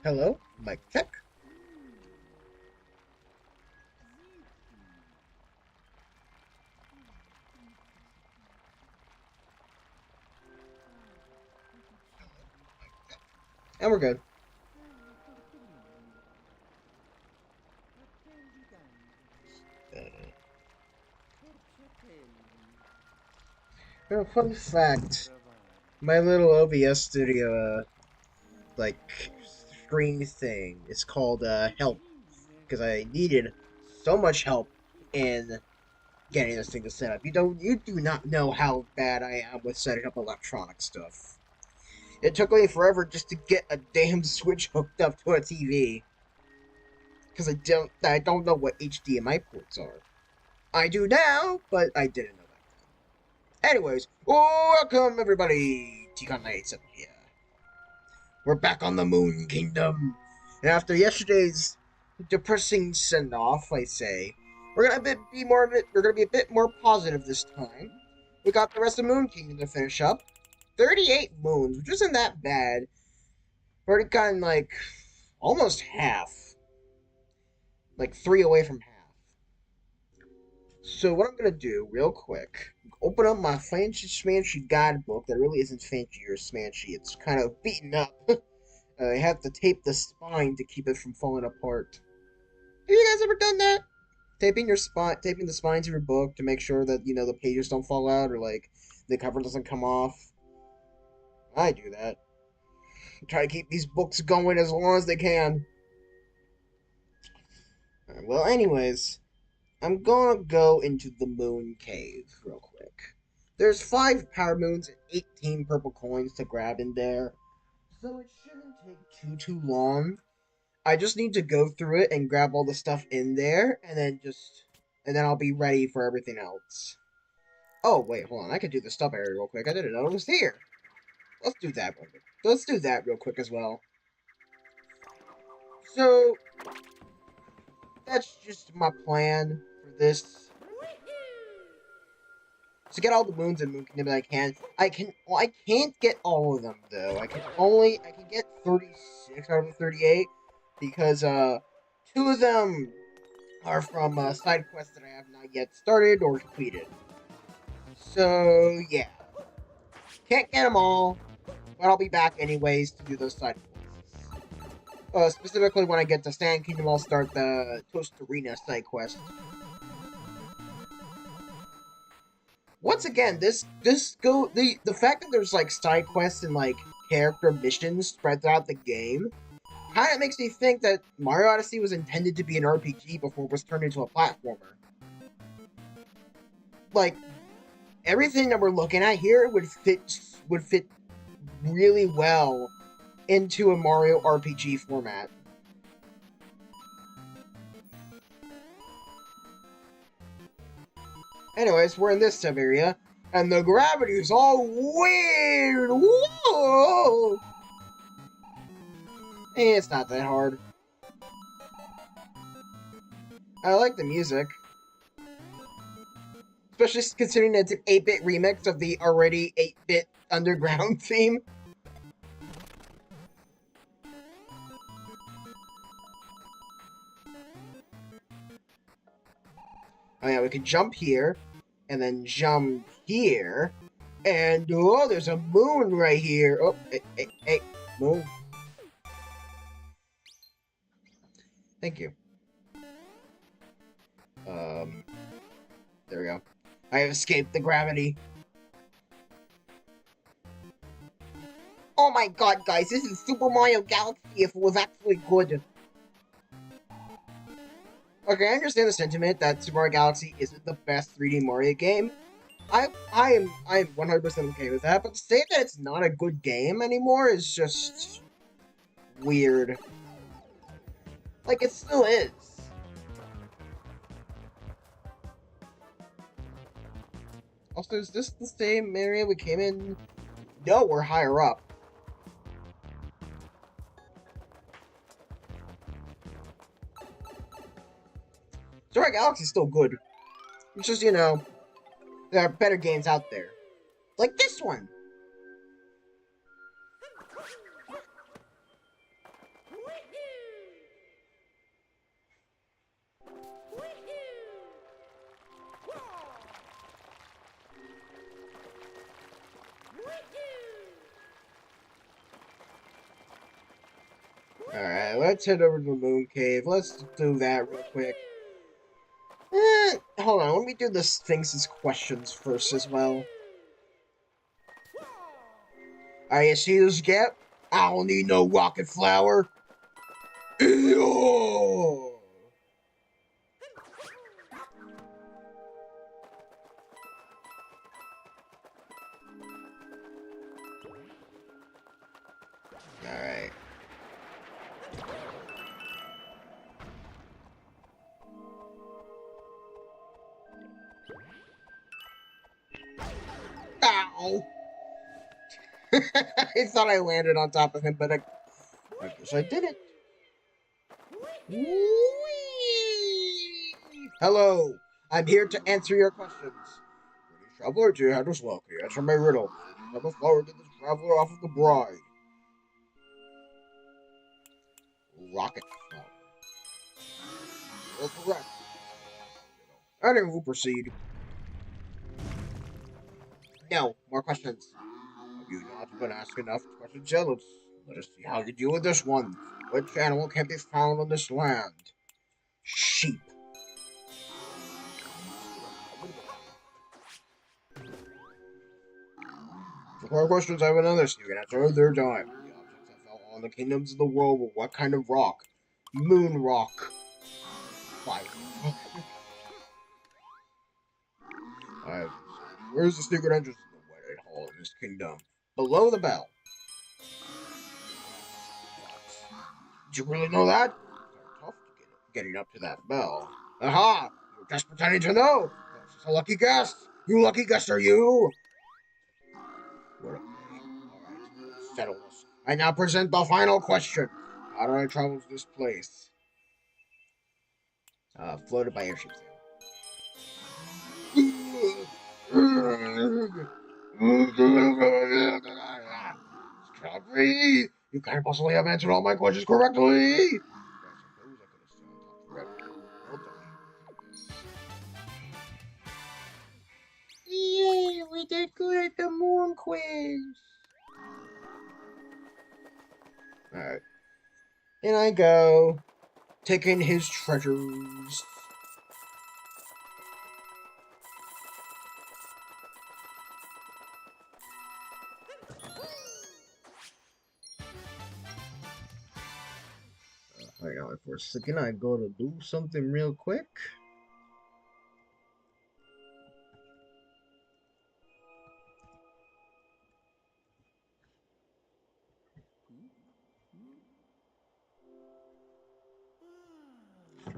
Hello, mic check. And we're good. Fun fact: my little OBS studio, like screen thing, is called help because I needed so much help in getting this thing to set up. You do not know how bad I am with setting up electronic stuff. It took me forever just to get a damn switch hooked up to a TV because I don't know what HDMI ports are. I do now, but I didn't know that. Anyways, welcome everybody. T-Con987 here. We're back on the Moon Kingdom, and after yesterday's depressing send-off, I say we're gonna be a bit more positive this time. We got the rest of Moon Kingdom to finish up. 38 moons, which isn't that bad. We've already gotten like almost half, like 3 away from half. So what I'm gonna do, real quick, open up my fancy smanchy guidebook that really isn't fancy or smanchy. It's kind of beaten up. I have to tape the spine to keep it from falling apart. Have you guys ever done that? Taping the spines of your book to make sure that the pages don't fall out or like the cover doesn't come off. I do that. I try to keep these books going as long as they can. Well, anyways, I'm gonna go into the moon cave real quick. There's 5 power moons and 18 purple coins to grab in there, so it shouldn't take too long. I just need to go through it and grab all the stuff in there, and then I'll be ready for everything else. Oh wait, hold on. I could do the stub area real quick. I didn't know it was here. Let's do that real quick. Let's do that real quick as well. So that's just my plan for this. To get all the moons in Moon Kingdom that I can. Well, I can't get all of them though. I can get 36 out of the 38 because 2 of them are from side quests that I have not yet started or completed. So yeah, can't get them all, but I'll be back anyways to do those side quests. Specifically when I get to Sand Kingdom, I'll start the Toast Arena side quest. Once again, the fact that there's like side quests and like character missions spread throughout the game kind of makes me think that Mario Odyssey was intended to be an RPG before it was turned into a platformer. Like everything that we're looking at here would fit really well into a Mario RPG format. Anyways, we're in this sub area, and the gravity is all weird. Whoa! It's not that hard. I like the music. Especially considering it's an 8-bit remix of the already 8-bit underground theme. Oh yeah, we can jump here, and then jump here, and oh, there's a moon right here. Oh, hey, moon. Thank you. There we go. I have escaped the gravity. Oh my god, guys, this is Super Mario Galaxy if it was actually good. Okay, I understand the sentiment that Super Mario Galaxy isn't the best 3D Mario game. I am 100% okay with that, but to say that it's not a good game anymore is just weird. Like, it still is. Also, is this the same area we came in? No, we're higher up. Super Mario Galaxy is still good. It's just, there are better games out there. Like this one. Alright, let's head over to the moon cave. Let's do that real quick. Hold on, let me do this things as questions first as well. Alright, you see this gap? I don't need no rocket flower. Ew. Alright. Ow! I thought I landed on top of him, but I guess I didn't. Whee! Hello, I'm here to answer your questions. British traveler, do you have this luck? Can you answer my riddle? Have a flower to this traveler off of the bride. Rocket flower. You're correct. And then we'll proceed. No, more questions. Have you not been asked enough questions yet? Let us see how you deal with this one. Which animal can be found on this land? Sheep. For more questions, I have another, so you can answer at their time. The objects that fell on the kingdoms of the world were what kind of rock? Moon rock. Fire. Where's the secret entrance to the White Hall in this kingdom? Below the bell. Did you really know that? It's tough to getting up to that bell. Aha! You're just pretending to know! That's just a lucky guess! You lucky guess are you! What? Alright, settle this. I now present the final question. How do I travel to this place? Floated by airship sail. Discovery! You can't possibly have answered all my questions correctly! I suppose I could have stayed on top forever. Well done. Yay! We did good at the moon quiz! Alright. In I go. Taking his treasures. Hang on for a second, I go to do something real quick.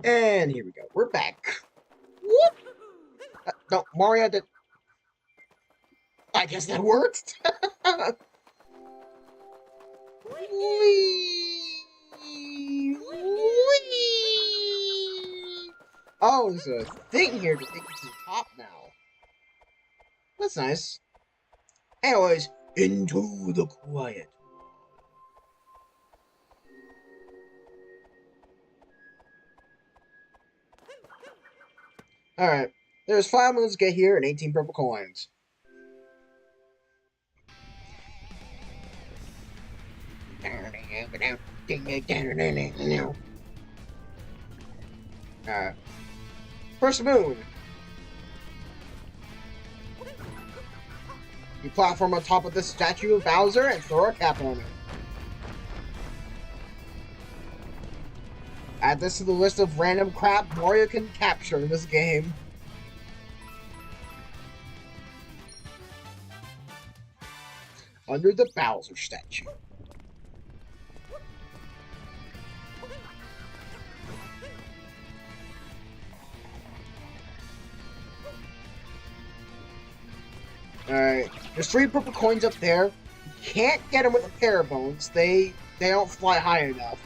And here we go. We're back. Whoop! No, Mario did. I guess that worked. Whee! Whee! Oh, there's a thing here to take you to the top now. That's nice. Anyways, into the quiet. Alright. There's 5 moons to get here and 18 purple coins. Alright. First moon. You platform on top of this statue of Bowser and throw a cap on it. Add this to the list of random crap Mario can capture in this game. Under the Bowser statue. Alright, there's 3 purple coins up there. You can't get them with a pair of bones. They don't fly high enough.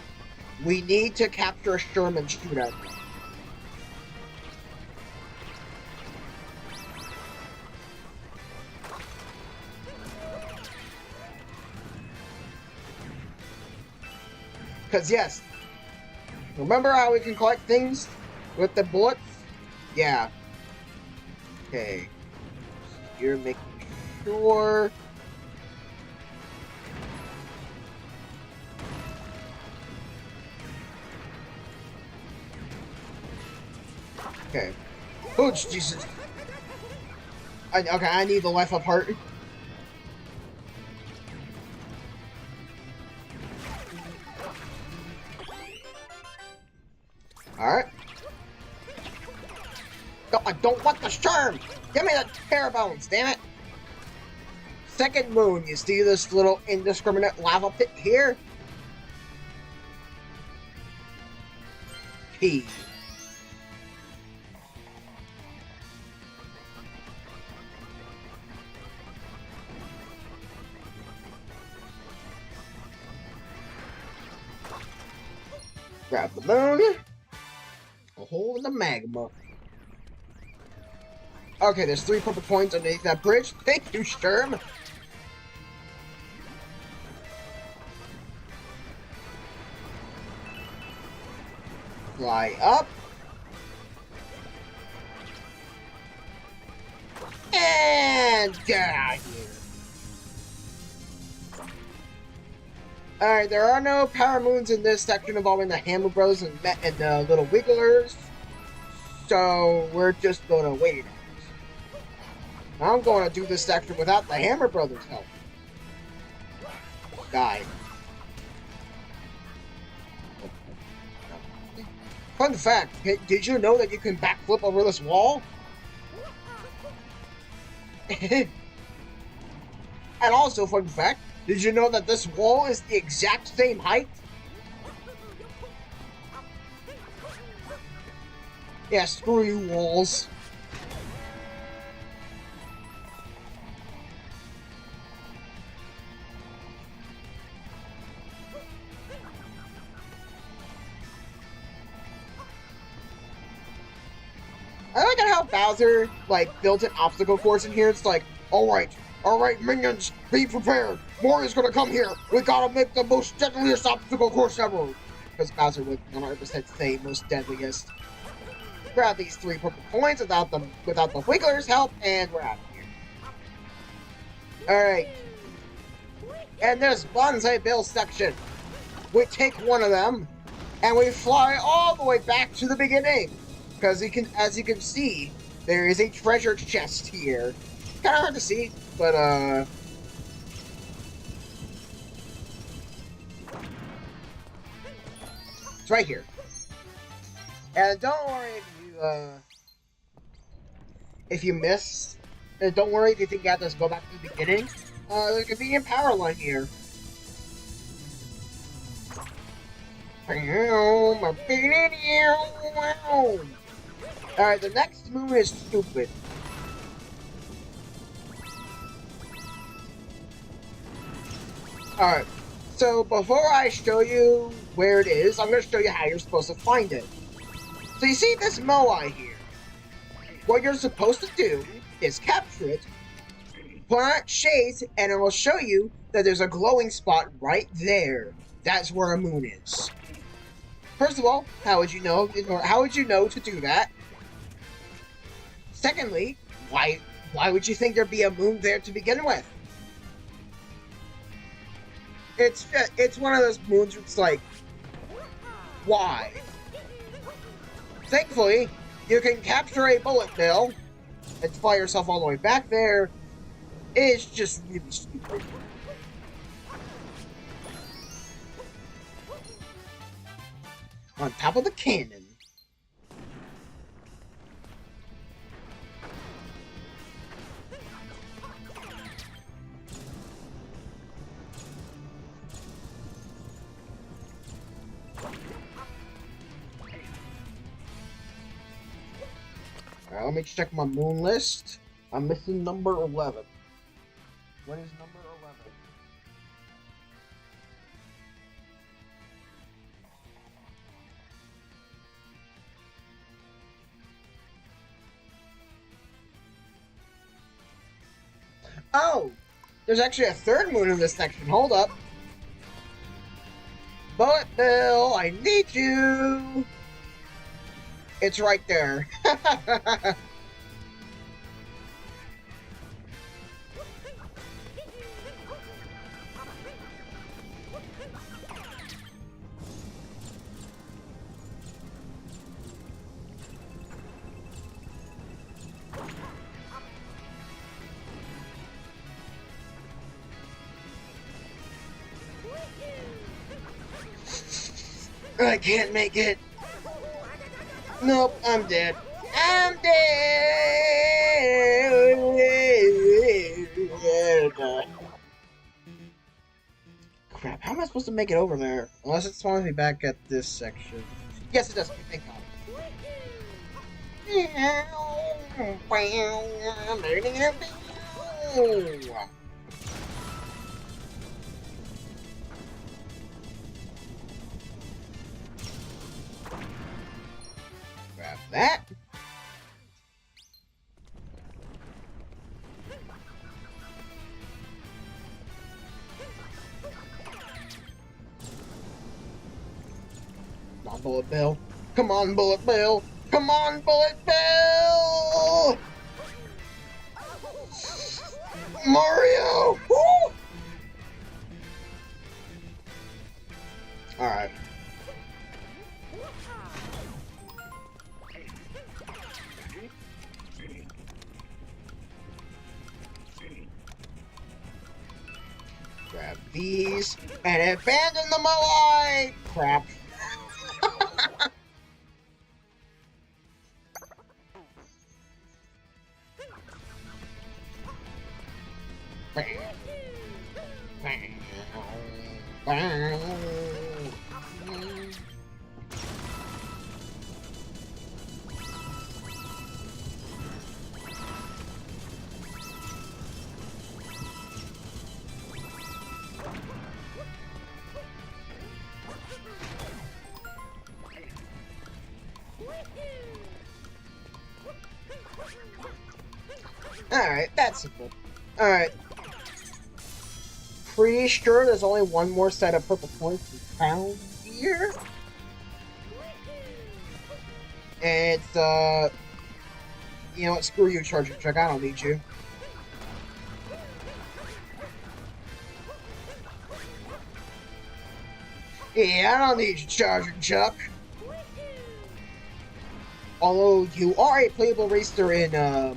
We need to capture a Sherman shoot at them. Because yes, remember how we can collect things with the bullets? Yeah. Okay. You're making sure. Okay. Oh, Jesus. Okay, I need the life up heart. Alright. No, I don't want the charm! Give me the terror bones, damn it! Second moon, you see this little indiscriminate lava pit here? P. Grab the moon. A hole in the magma. Okay, there's 3 purple points underneath that bridge. Thank you, Sturm. Fly up. And get out of here. Alright, there are no power moons in this section involving the Hammer Bros and the Little Wigglers. So, we're just gonna wait it out. I'm gonna do this section without the Hammer Brothers' help. Die. Fun fact, did you know that you can backflip over this wall? And also, fun fact, did you know that this wall is the exact same height? Yeah, screw you, walls. I like how Bowser, like, built an obstacle course in here. It's like, alright, minions, be prepared. Mario's gonna come here. We gotta make the most deadliest obstacle course ever. Because Bowser would 100% say most deadliest. Grab these 3 purple points without the Wiggler's help, and we're out of here. Alright. And there's Bonsai Bill section. We take one of them, and we fly all the way back to the beginning. Because as you can see, there is a treasure chest here. Kind of hard to see, but it's right here. And don't worry if you miss. Don't worry if you think you have to go back to the beginning. There's a convenient power line here. Alright, the next moon is stupid. Alright, so before I show you where it is, I'm going to show you how you're supposed to find it. So you see this Moai here. What you're supposed to do is capture it, plant shades, and it will show you that there's a glowing spot right there. That's where a moon is. First of all, how would you know? Or how would you know to do that? Secondly, why would you think there'd be a moon there to begin with? It's one of those moons where it's like, why? Thankfully, you can capture a bullet bill and fly yourself all the way back there. It's just really stupid. On top of the cannon. Alright, let me check my moon list. I'm missing number 11. What is number 11? Oh! There's actually a third moon in this section. Hold up. Bullet Bill, I need you! It's right there. I can't make it. Nope, I'm dead. I'm dead. Crap, how am I supposed to make it over there? Unless it spawns me back at this section. Yes, it does. Thank God. Grab that. Come on, Bullet Bill. Come on, Bullet Bill. Come on, Bullet Bill! Mario! Woo! Alright. Grab these and abandon them alive! Crap. Alright, that's simple. Alright. Pretty sure there's only one more set of purple points found here. And it's, you know what, screw you, Charger Chuck, I don't need you. Yeah, I don't need you, Charger Chuck. Although you are a playable racer in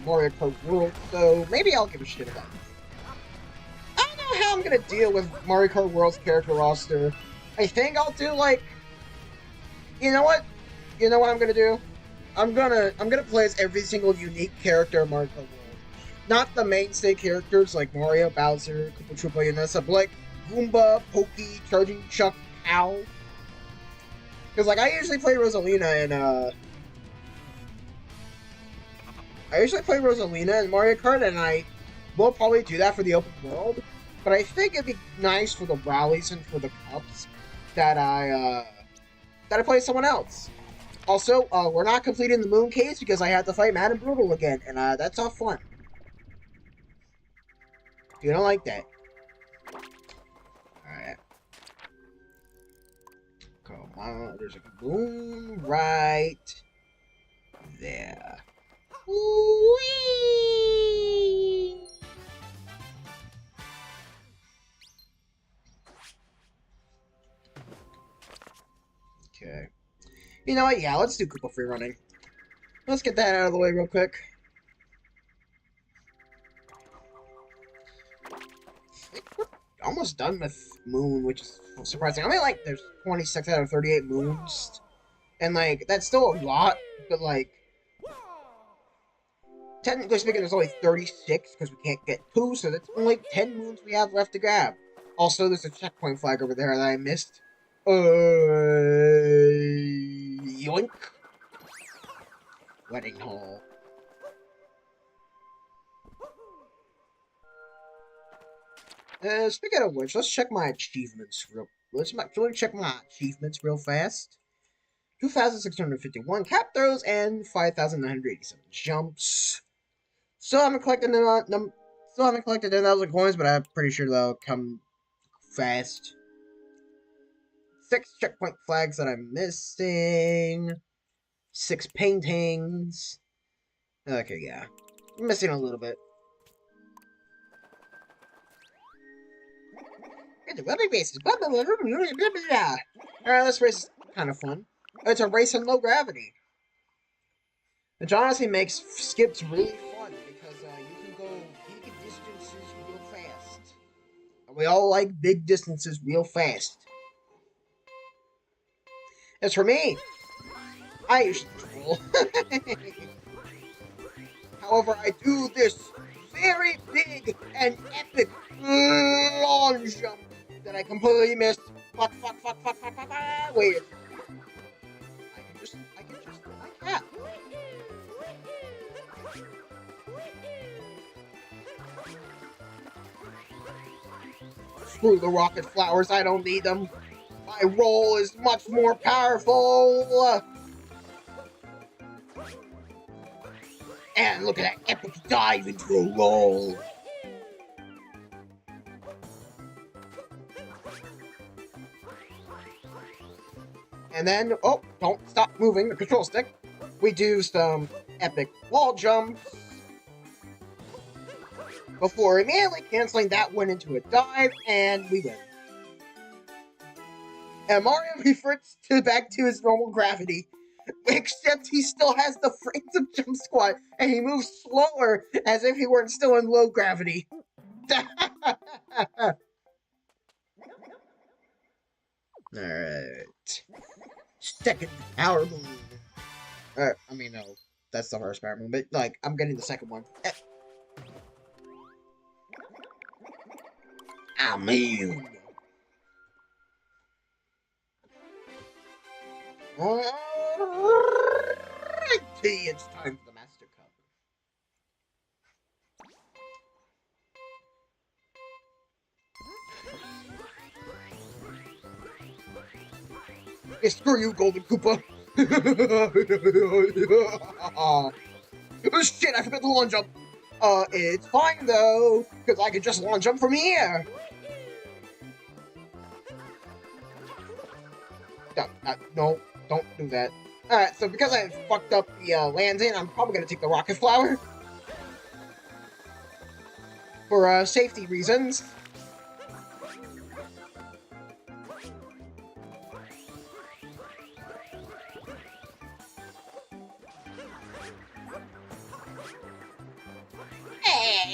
Mario Kart World, so maybe I'll give a shit about it. I don't know how I'm gonna deal with Mario Kart World's character roster. I think I'll do like, you know what? You know what I'm gonna do? I'm gonna play as every single unique character in Mario Kart World. Not the mainstay characters like Mario, Bowser, Koopa Troopa, and that stuff, but like Goomba, Pokey, Charging Chuck, Ow. Because like I usually play Rosalina in Mario Kart, and I will probably do that for the open world. But I think it'd be nice for the rallies and for the cups that I play someone else. Also, we're not completing the moon case because I had to fight Mad and Brutal again, and that's all fun. You don't like that. Alright. Come on, there's a moon right there. Whee! Okay. You know what? Yeah, let's do Koopa free running. Let's get that out of the way real quick. I think we're almost done with Moon, which is surprising. I mean, like, there's 26 out of 38 moons. And, like, that's still a lot, but, like, technically speaking, there's only 36 because we can't get 2, so that's only 10 moons we have left to grab. Also, there's a checkpoint flag over there that I missed. Yoink. Wedding hall. Speaking of which, let's check my achievements check my achievements real fast. 2,651 cap throws and 5,987 jumps. Still haven't collected 10,000 coins, but I'm pretty sure they'll come fast. 6 checkpoint flags that I'm missing. 6 paintings. Okay, yeah. I'm missing a little bit. The rubber races. Alright, this race is kind of fun. It's a race in low gravity. Which honestly makes skips really fun because you can go big distances real fast. And we all like big distances real fast. As for me, I usually troll. However, I do this very big and epic long jump that I completely missed. Fuck. Wait. I can just do my cat. Screw the rocket flowers, I don't need them. My roll is much more powerful. And look at that epic dive into a roll. And then, oh, don't stop moving the control stick. We do some epic wall jumps before immediately canceling that one into a dive, and we win. And Mario reverts back to his normal gravity, except he still has the frames of Jump Squad, and he moves slower as if he weren't still in low gravity. Alright. Second power move. I mean, no. That's the first power move, but, like, I'm getting the second one. I mean... Alrighty, it's time for the Master Cup. Hey, screw you, Golden Koopa! Oh shit, I forgot to launch jump! It's fine though, because I can just launch jump from here! No, don't do that. Alright, so because I fucked up the landing, I'm probably gonna take the rocket flower. For safety reasons.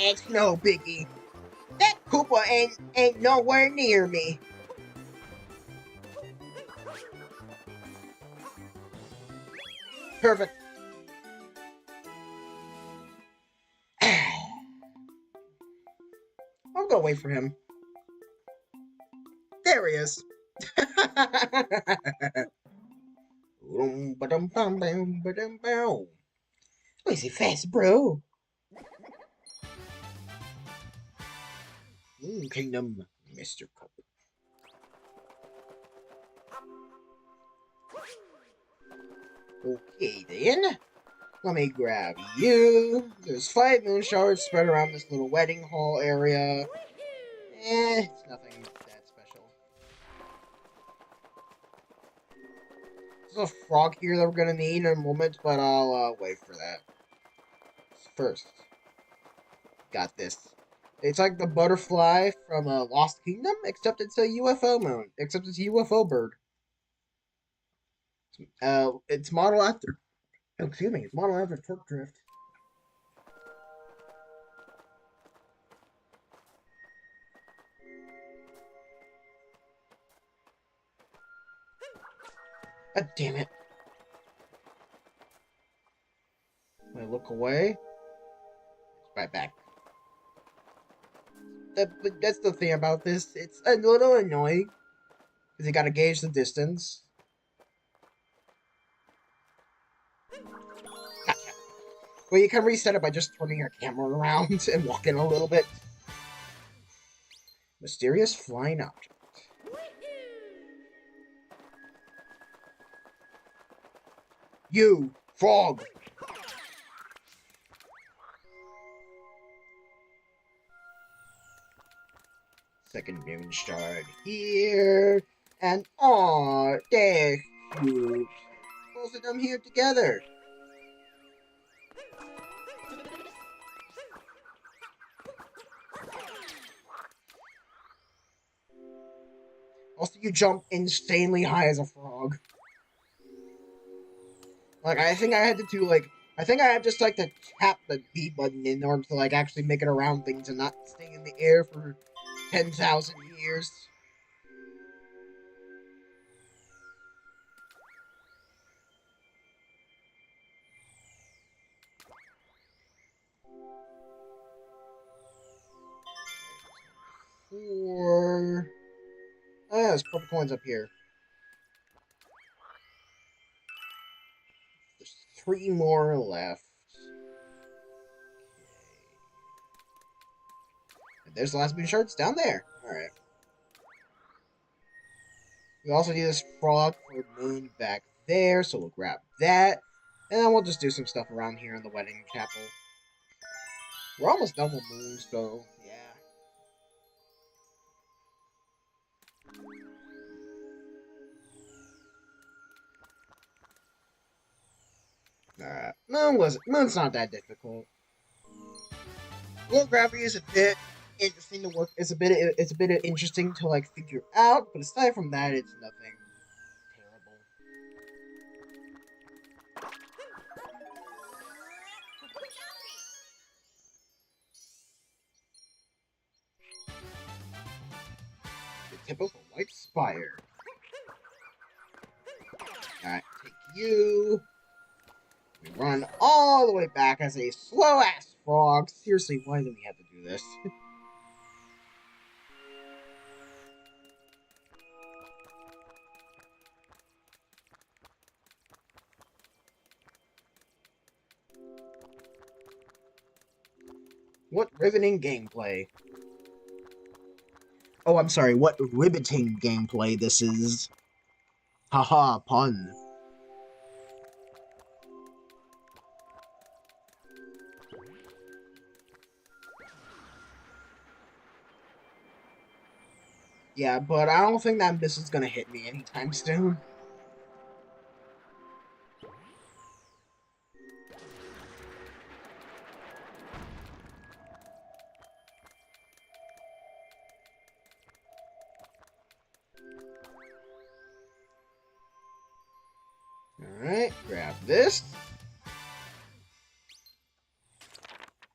It's no biggie. That Koopa ain't nowhere near me. Perfect. I'll go wait for him. There he is. Oh, is he fast, bro? Kingdom, Mr. Cup. Okay, then. Let me grab you. There's 5 moon shards spread around this little wedding hall area. It's nothing that special. There's a frog here that we're gonna need in a moment, but I'll wait for that. First, got this. It's like the butterfly from Lost Kingdom, except it's a UFO moon. Except it's a UFO bird. It's modeled after... Oh, excuse me, it's modeled after Torque Drift. God damn it. When I look away, it's right back. But that's the thing about this. It's a little annoying. Because you gotta gauge the distance. Gotcha. Well, you can reset it by just turning your camera around and walking a little bit. Mysterious flying object. You, frog! Second moon shard here. And they're huge. Both of them here together. Also, you jump insanely high as a frog. Like, I think I had to do, like... I think I had just, like, to tap the B button in order to, like, actually make it around things and not stay in the air for 10,000 years. 4. Oh, yeah, there's purple coins up here. There's 3 more left. And there's the last moon shards down there. Alright. We also need this frog for moon back there, so we'll grab that. And then we'll just do some stuff around here in the wedding chapel. We're almost done with moon, so yeah. Alright. Moon's not that difficult. Low gravity is a bit interesting to work. It's a bit interesting to like figure out, but aside from that, it's nothing terrible. The typical white spire. Alright, take you. We run all the way back as a slow-ass frog. Seriously, why do we have to do this? What riveting gameplay. Oh, I'm sorry, what riveting gameplay this is. Haha, pun. Yeah, but I don't think that miss is gonna hit me anytime soon. Alright, grab this.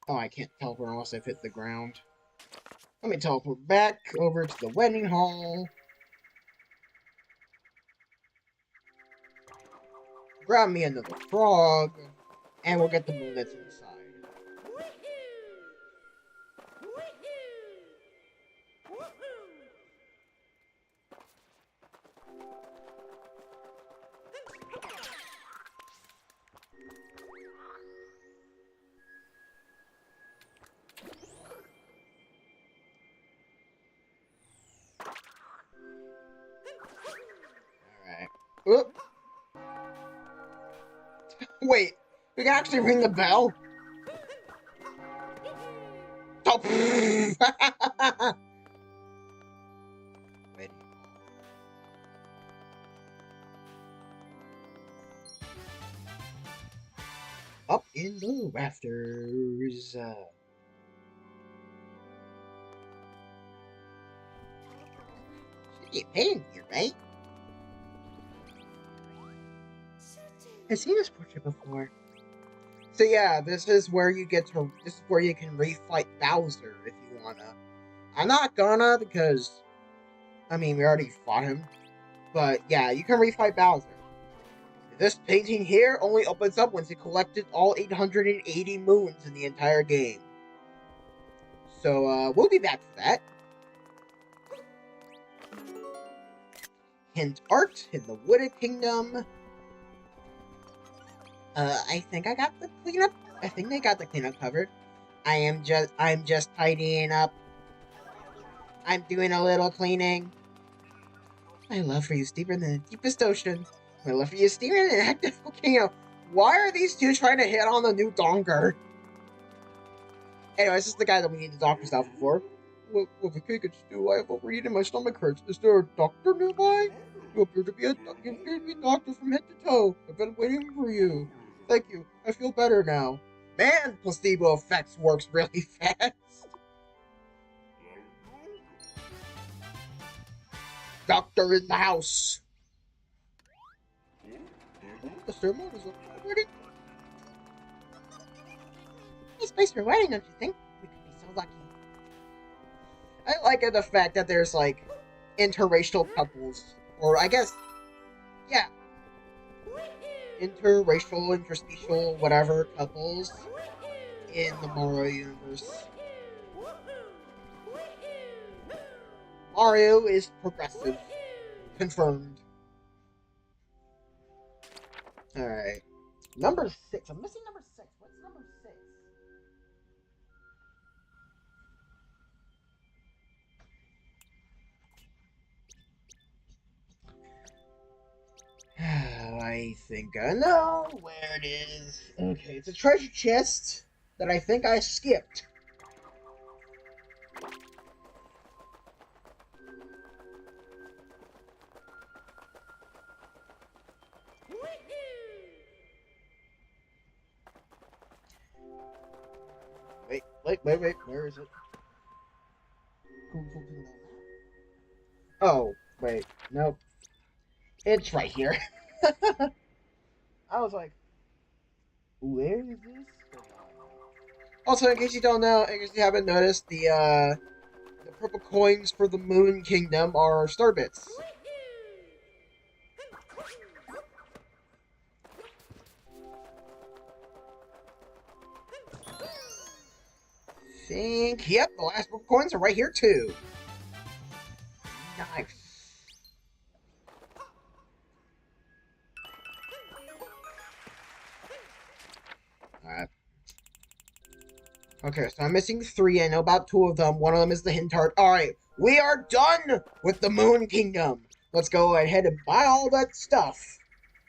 Oh, I can't teleport unless I've hit the ground. Let me teleport back over to the wedding hall. Grab me another frog. And we'll get the moon that's inside. Alright. Oop. Wait, we can actually ring the bell? Oh, Wait. Up in the rafters. Should get paid here, right? I've seen this portrait before. So yeah, this is where you can refight Bowser if you wanna. I'm not gonna because, I mean, we already fought him. But yeah, you can refight Bowser. This painting here only opens up once you collected all 880 moons in the entire game. So we'll be back for that. Hint art in the Wooded Kingdom. I think I got the cleanup. I think they got the cleanup covered. I'm just tidying up. I'm doing a little cleaning. My love for you is deeper than the deepest ocean. My love for you is deeper than an active volcano. Why are these two trying to hit on the new Donger? Anyway, this is the guy that we need the doctor's outfit for. With a cake and stew, I have overeaten and my stomach hurts. Is there a doctor nearby? You appear to be a doctor from head to toe. I've been waiting for you. Thank you. I feel better now. Man, placebo effects works really fast. Doctor in the house. The ceremony is already. Nice place for a wedding, don't you think? We could be so lucky. I like the fact that there's like interracial couples, or I guess, yeah, interracial, interstitial, whatever couples in the Mario universe. Mario is progressive. Confirmed. Alright. Number 6. I'm missing number 6. What's number 6? I think I know where it is. Okay, it's a treasure chest that I think I skipped. Wait, where is it? Oh, wait, nope. It's right here. I was like, where is this? Also, in case you don't know, in case you haven't noticed, the purple coins for the Moon Kingdom are star bits. Think, yep, the last purple coins are right here too. Nice. Alright. Okay, so I'm missing 3. I know about 2 of them. One of them is the hint tart. Alright, we are done with the Moon Kingdom. Let's go ahead and buy all that stuff.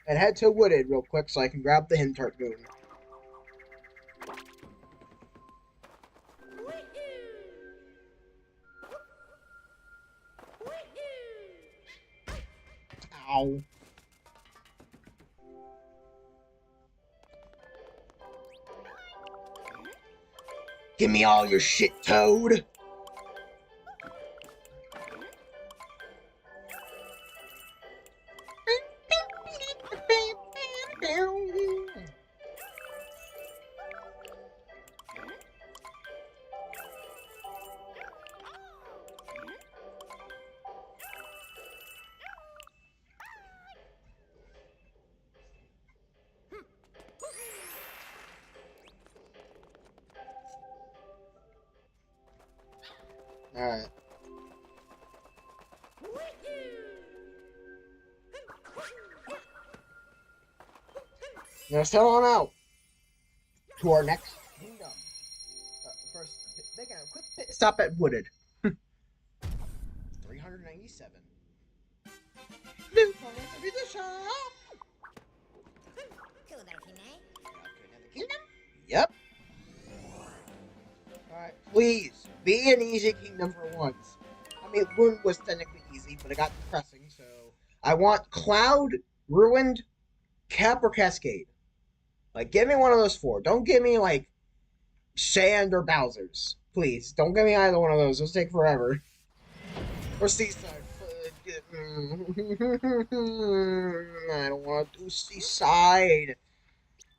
And head to Wooded real quick so I can grab the hint tart moon. Ow. Give me all your shit, Toad. Alright. Now settle on out to our next kingdom. First, making a quick pit stop at Wooded. 397. Yep. Alright, please, be an easy kingdom for once. I mean, Moon was technically easy, but it got depressing, so... I want Cloud, Ruined, Cap, or Cascade. Like, give me one of those 4. Don't give me, like, Sand or Bowser's. Please, don't give me either one of those. Those take forever. Or Seaside. I don't want to do Seaside.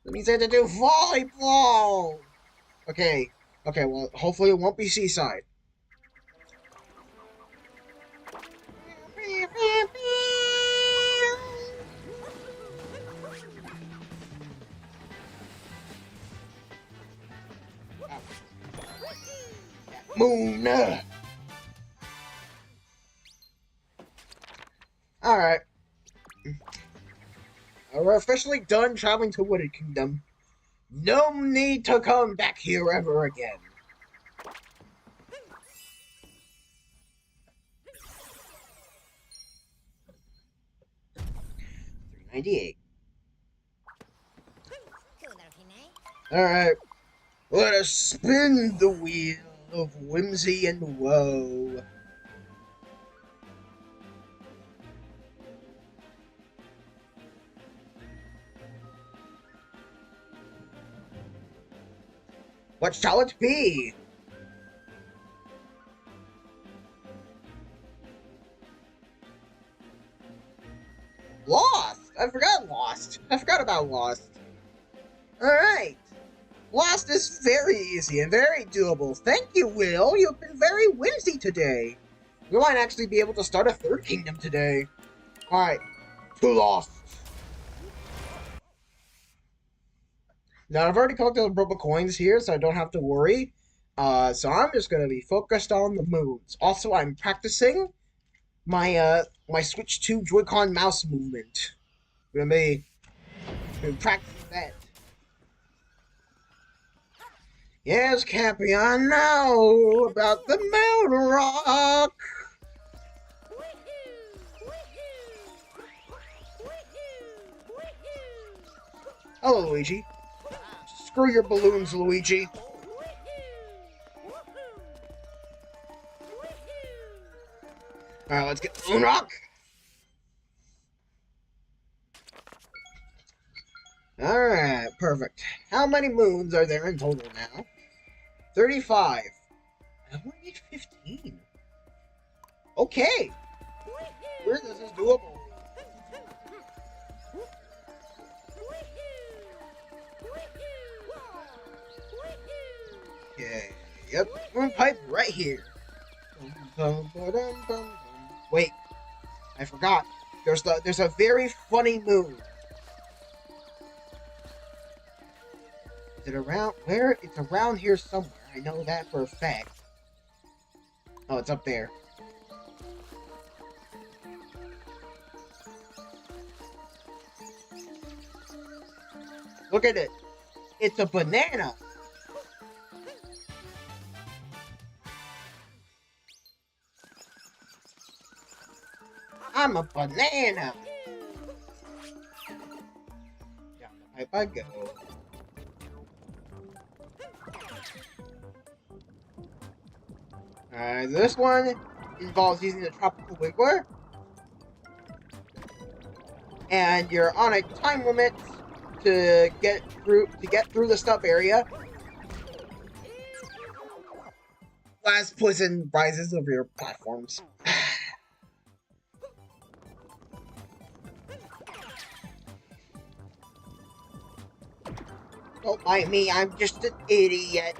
That means I have to do volleyball. Okay, well, hopefully it won't be Seaside. Moon! Alright. We're officially done traveling to Wooded Kingdom. No need to come back here ever again. $3.98. Alright. Let us spin the wheel of whimsy and woe. What shall it be? Lost! I forgot Lost. I forgot about Lost. Alright. Lost is very easy and very doable. Thank you, Will. You've been very whimsy today. We might actually be able to start a 3rd kingdom today. Alright. To Lost. Now, I've already collected the purple coins here, so I don't have to worry. So I'm just going to be focused on the moons. Also, I'm practicing my Switch 2 Joy-Con mouse movement. Gonna be practice that. Yes, Cappy, I know about the moon rock. Hello, Luigi. Screw your balloons, Luigi. Alright, let's get the moon rock. Alright, perfect. How many moons are there in total now? 35. I only need 15. Okay. Where this is doable. Okay. Yep. Moon pipe right here. Wait. I forgot. There's a very funny moon. Is it around where? It's around here somewhere. I know that for a fact. Oh, it's up there. Look at it. It's a banana. I'm a banana. Down the pipe I go. This one involves using the tropical wiggler. And you're on a time limit to get through the stub area. Last poison rises over your platforms. Don't mind me, I'm just an idiot.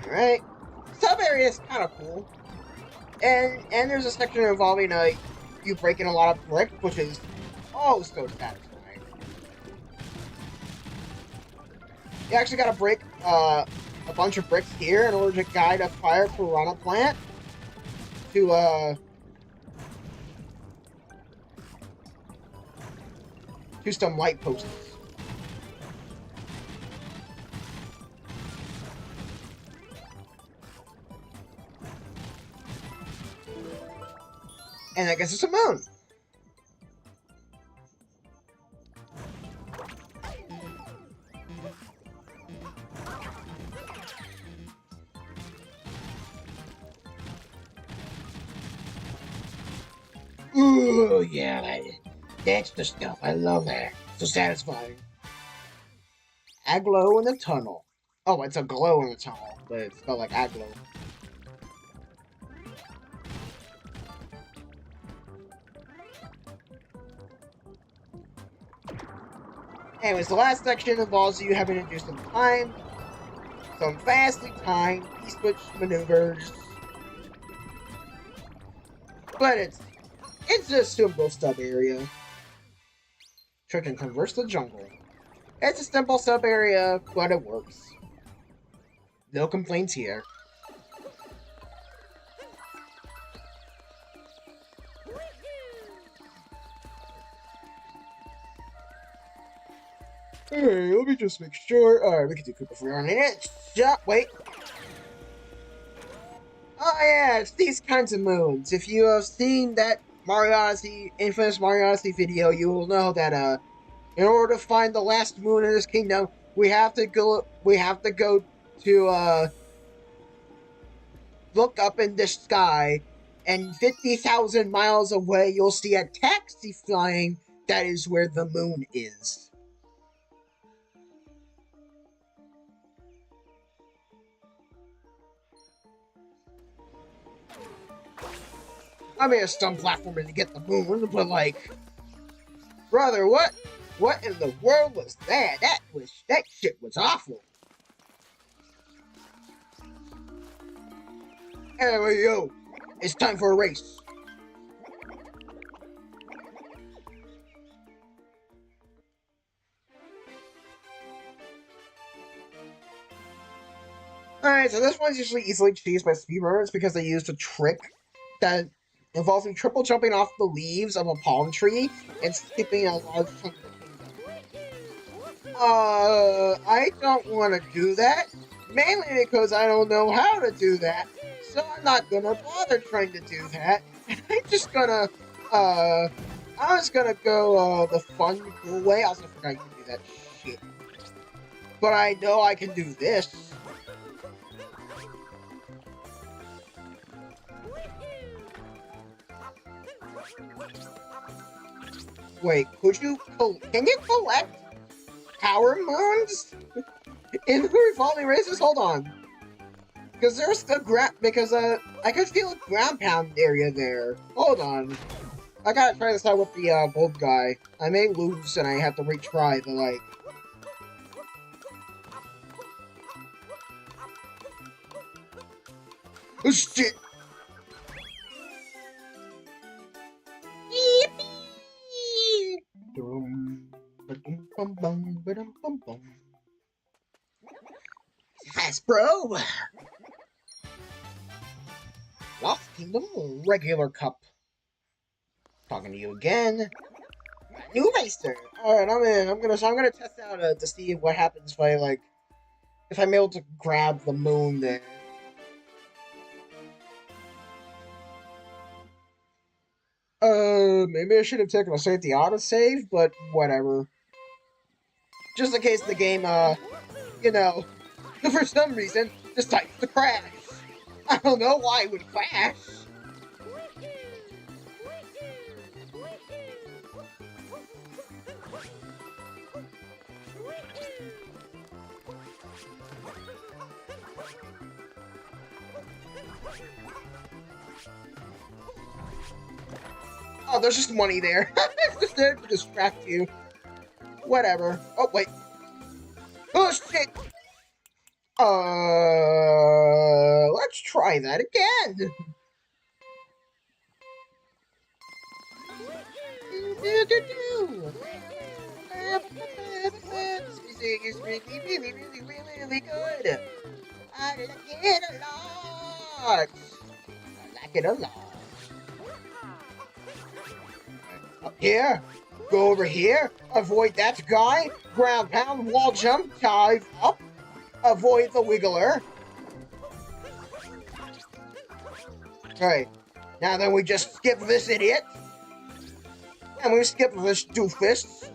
Alright. Sub area is kind of cool. And there's a section involving you breaking a lot of brick, which is oh so satisfying. You actually gotta break a bunch of bricks here in order to guide a fire piranha plant to some light posts. And I guess it's a moon. Ooh, yeah, that's the stuff. I love that. So satisfying. Aglow in the tunnel. Oh, it's a glow in the tunnel, but it's spelled like aglow. Anyways, the last section involves you having to do some fastly timed P-switch maneuvers. But it's just a simple stub area. Try to traverse the jungle. It's a simple sub area, but it works. No complaints here. Hey, let me just make sure. Alright, we can do Koopa Free on it. Wait. Oh yeah, it's these kinds of moons. If you have seen that Mario Odyssey, infamous Mario Odyssey video, you will know that in order to find the last moon in this kingdom, we have to go to look up in the sky, and 50,000 miles away you'll see a taxi flying. That is where the moon is. I mean, it's some platforming to get the moon, but like, brother, what in the world was that? That shit was awful. Anyway, yo, it's time for a race. Alright, so this one's usually easily cheesed by speedrunners because they used a trick that involves me triple jumping off the leaves of a palm tree and skipping a large chunk of the kingdom. I don't want to do that, mainly because I don't know how to do that, so I'm not gonna bother trying to do that, and uh, I'm just gonna go, the fun, cool way. I also forgot you can do that shit. But I know I can do this. Wait, can you collect power moons in the revolving races? Hold on. Because there's the I could feel a ground pound area there. Hold on. I gotta try this out with the, gold guy. I may lose and I have to retry the, like... Oh, shit! Yes, bro! Lost Kingdom, regular cup. Talking to you again. New racer! Alright, I'm in. I'm gonna test out, to see what happens if I'm able to grab the moon there. Maybe I should have taken a safety autosave, but whatever. Just in case the game, you know, for some reason, decides to crash. I don't know why it would crash. Oh, there's just money there. It's just there to distract you. Whatever. Oh, wait. Oh, shit! Let's try that again. This music is really good. I like it a lot. I like it a lot. Up here, go over here, avoid that guy, ground pound, wall jump, dive up, avoid the wiggler. Alright, now then we just skip this idiot, and we skip this doofus.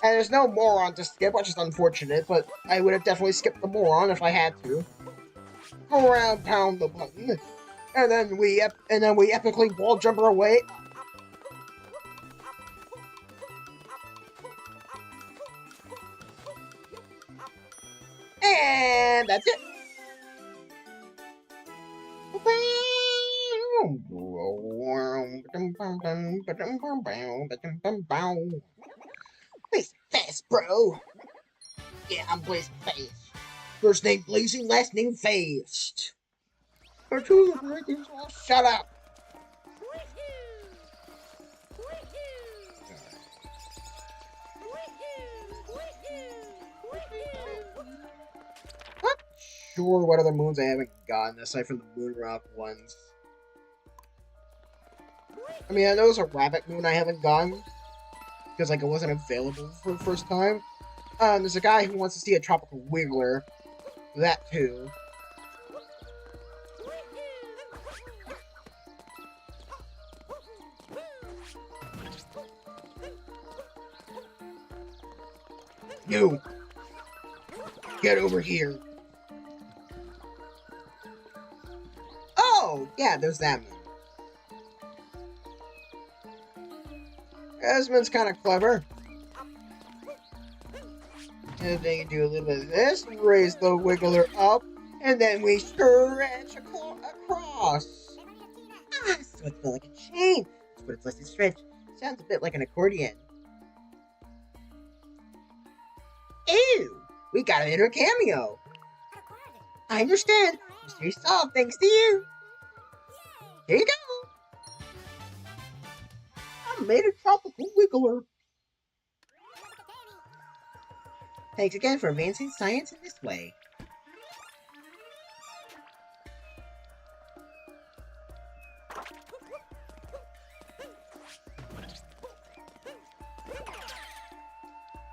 And there's no moron to skip, which is unfortunate, but I would have definitely skipped the moron if I had to. Ground pound the button, and then we epically wall jump our way. And that's it. Blaze fast, bro. Yeah, I'm blazing fast. First name Blazing, last name Fast. Shut up. Not sure what other moons I haven't gotten aside from the moon rock ones. I mean, I know there's a rabbit moon I haven't gotten because it wasn't available for the first time. There's a guy who wants to see a tropical wiggler. That too. You! Get over here! Oh! Yeah, there's that moon. Esmond's kind of clever. And then you do a little bit of this, raise the wiggler up, and then we stretch across. Ah, so it feels like a chain. But it's less than stretch. Sounds a bit like an accordion. Ew! We got an inner cameo. I understand. Mystery solved thanks to you. Here you go. I made a tropical wiggler. Thanks again for advancing science in this way.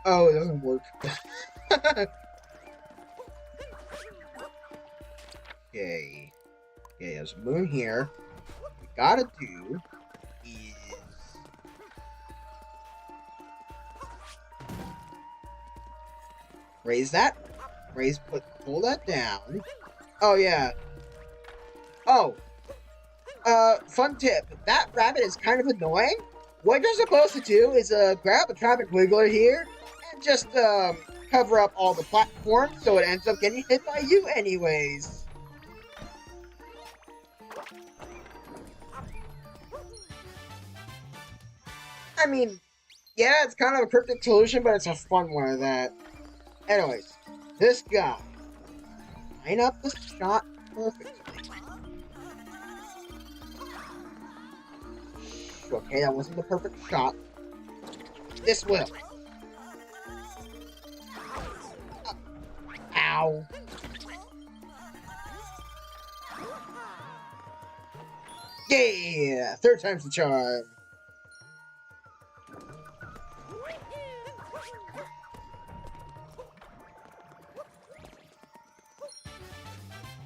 Oh, it doesn't work. Okay. Okay, there's a moon here. What we gotta do is... raise that. Pull that down. Oh, yeah. Oh. Fun tip. That rabbit is kind of annoying. What you're supposed to do is, grab a traffic wiggler here and just, cover up all the platforms so it ends up getting hit by you anyways. I mean, yeah, it's kind of a cryptic solution, but it's a fun one of that. Anyways, this guy. Line up the shot perfectly. Okay, that wasn't the perfect shot. This will. Ow. Yeah! Third time's the charm.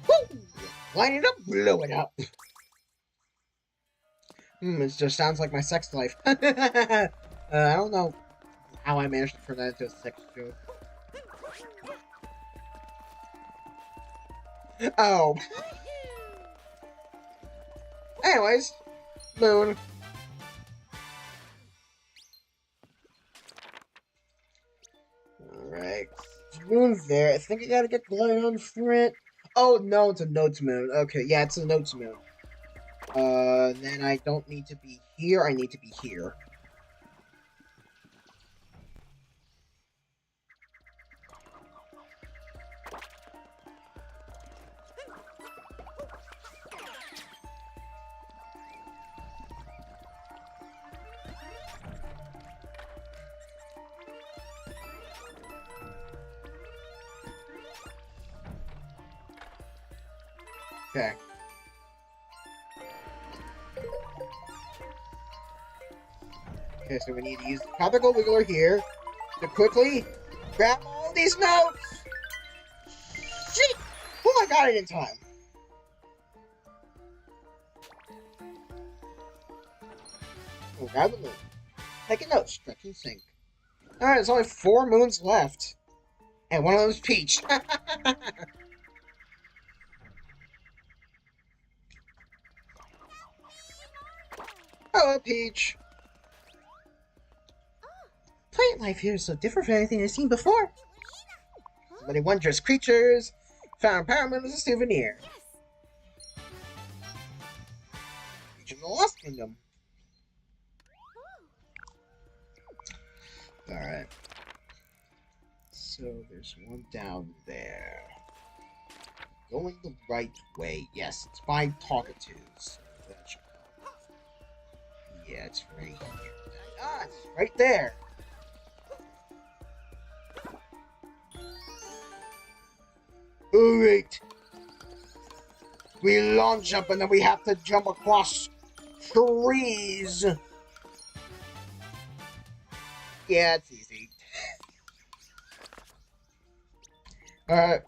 Woo! Line it up, blow it up. It just sounds like my sex life. I don't know how I managed to turn that into a sex joke. Oh. Anyways, moon. Alright. Moon's there. I think I gotta get glide on for it. Oh, no, it's a notes moon. Okay, yeah, it's a notes moon. Then I don't need to be here. I need to be here. Okay. Okay, so we need to use the tropical wiggler here to quickly grab all these notes! Shit! Oh, I got it in time. Oh, grab the moon. Take a note, stretch and sink. Alright, there's only 4 moons left. And one of them's Peach. Hello, Peach. Plant life here is so different from anything I've seen before. So many wondrous creatures. Found Power Moon as a souvenir. Peach of the Lost Kingdom. Alright. So there's one down there. Going the right way. Yes, it's by Talkatoos. Yeah, it's right here. Ah, it's right there. Alright. We launch up and then we have to jump across trees. Yeah, it's easy. Alright.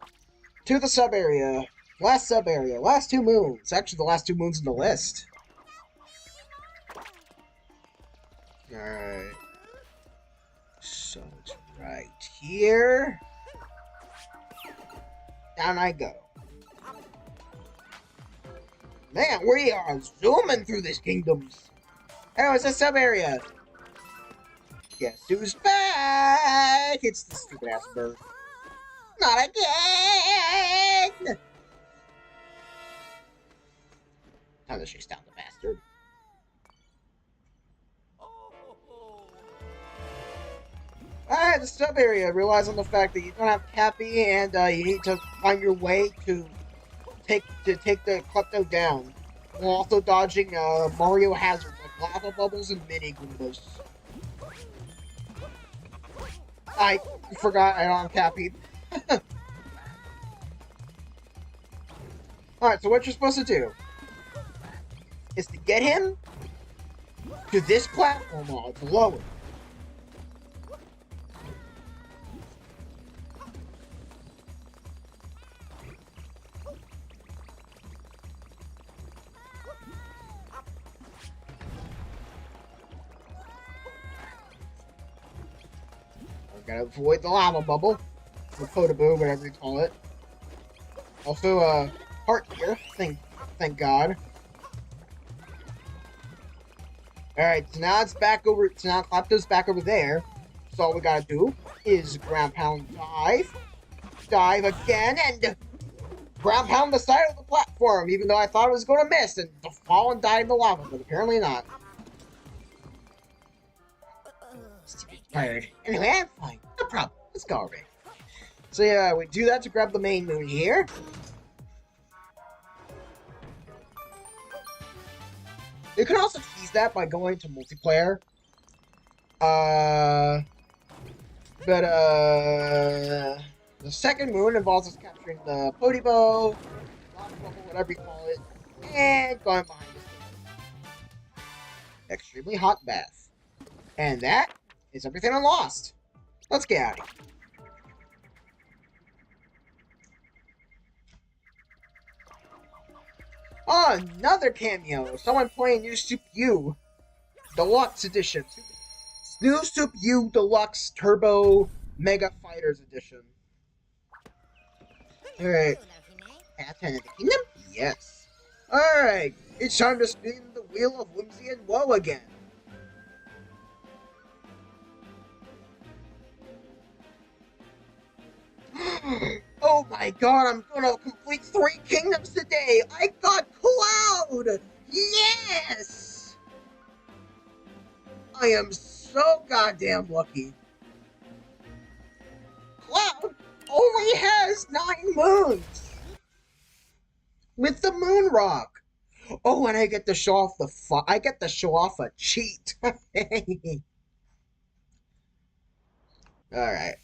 To the sub-area. Last sub-area. Last 2 moons. Actually, the last 2 moons in the list. Alright. So it's right here. Down I go. Man, we are zooming through this kingdom. Oh, it's a sub-area. Guess who's back? It's the stupid-ass bird. Not again! Time to chase down the bastard. Alright, the sub-area relies on the fact that you don't have Cappy and you need to find your way to take the Klepto down. While also dodging Mario hazards like lava bubbles and mini Goombas. I forgot I don't have Cappy. Alright, so what you're supposed to do is to get him to this platform while it's lower. We're gonna avoid the lava bubble, or potable, whatever you call it. Also, heart here. Thank God. Alright, so now it's back over. So now Clapto's back over there. So all we gotta do is ground pound dive. Dive again, and ground pound the side of the platform, even though I thought it was gonna miss and fall and die in the lava, but apparently not. Stupid tired. Anyway, I'm fine. No problem. Let's go already. So yeah, we do that to grab the main moon here. You can also tease that by going to multiplayer. The second moon involves us capturing the Podibo, whatever you call it, and going behind this extremely hot bath. And that is everything on Lost. Let's get out of here. Oh, another cameo! Someone playing New Soup U Deluxe Edition. New Soup U Deluxe Turbo Mega Fighters Edition. Alright. Path of the Kingdom? Yes. Alright, it's time to spin the wheel of whimsy and woe again. Oh my god, I'm gonna complete 3 kingdoms today! I got Cloud! Yes! I am so goddamn lucky. Cloud only has 9 moons! With the moon rock! Oh, and I get to show off I get to show off a cheat! Alright.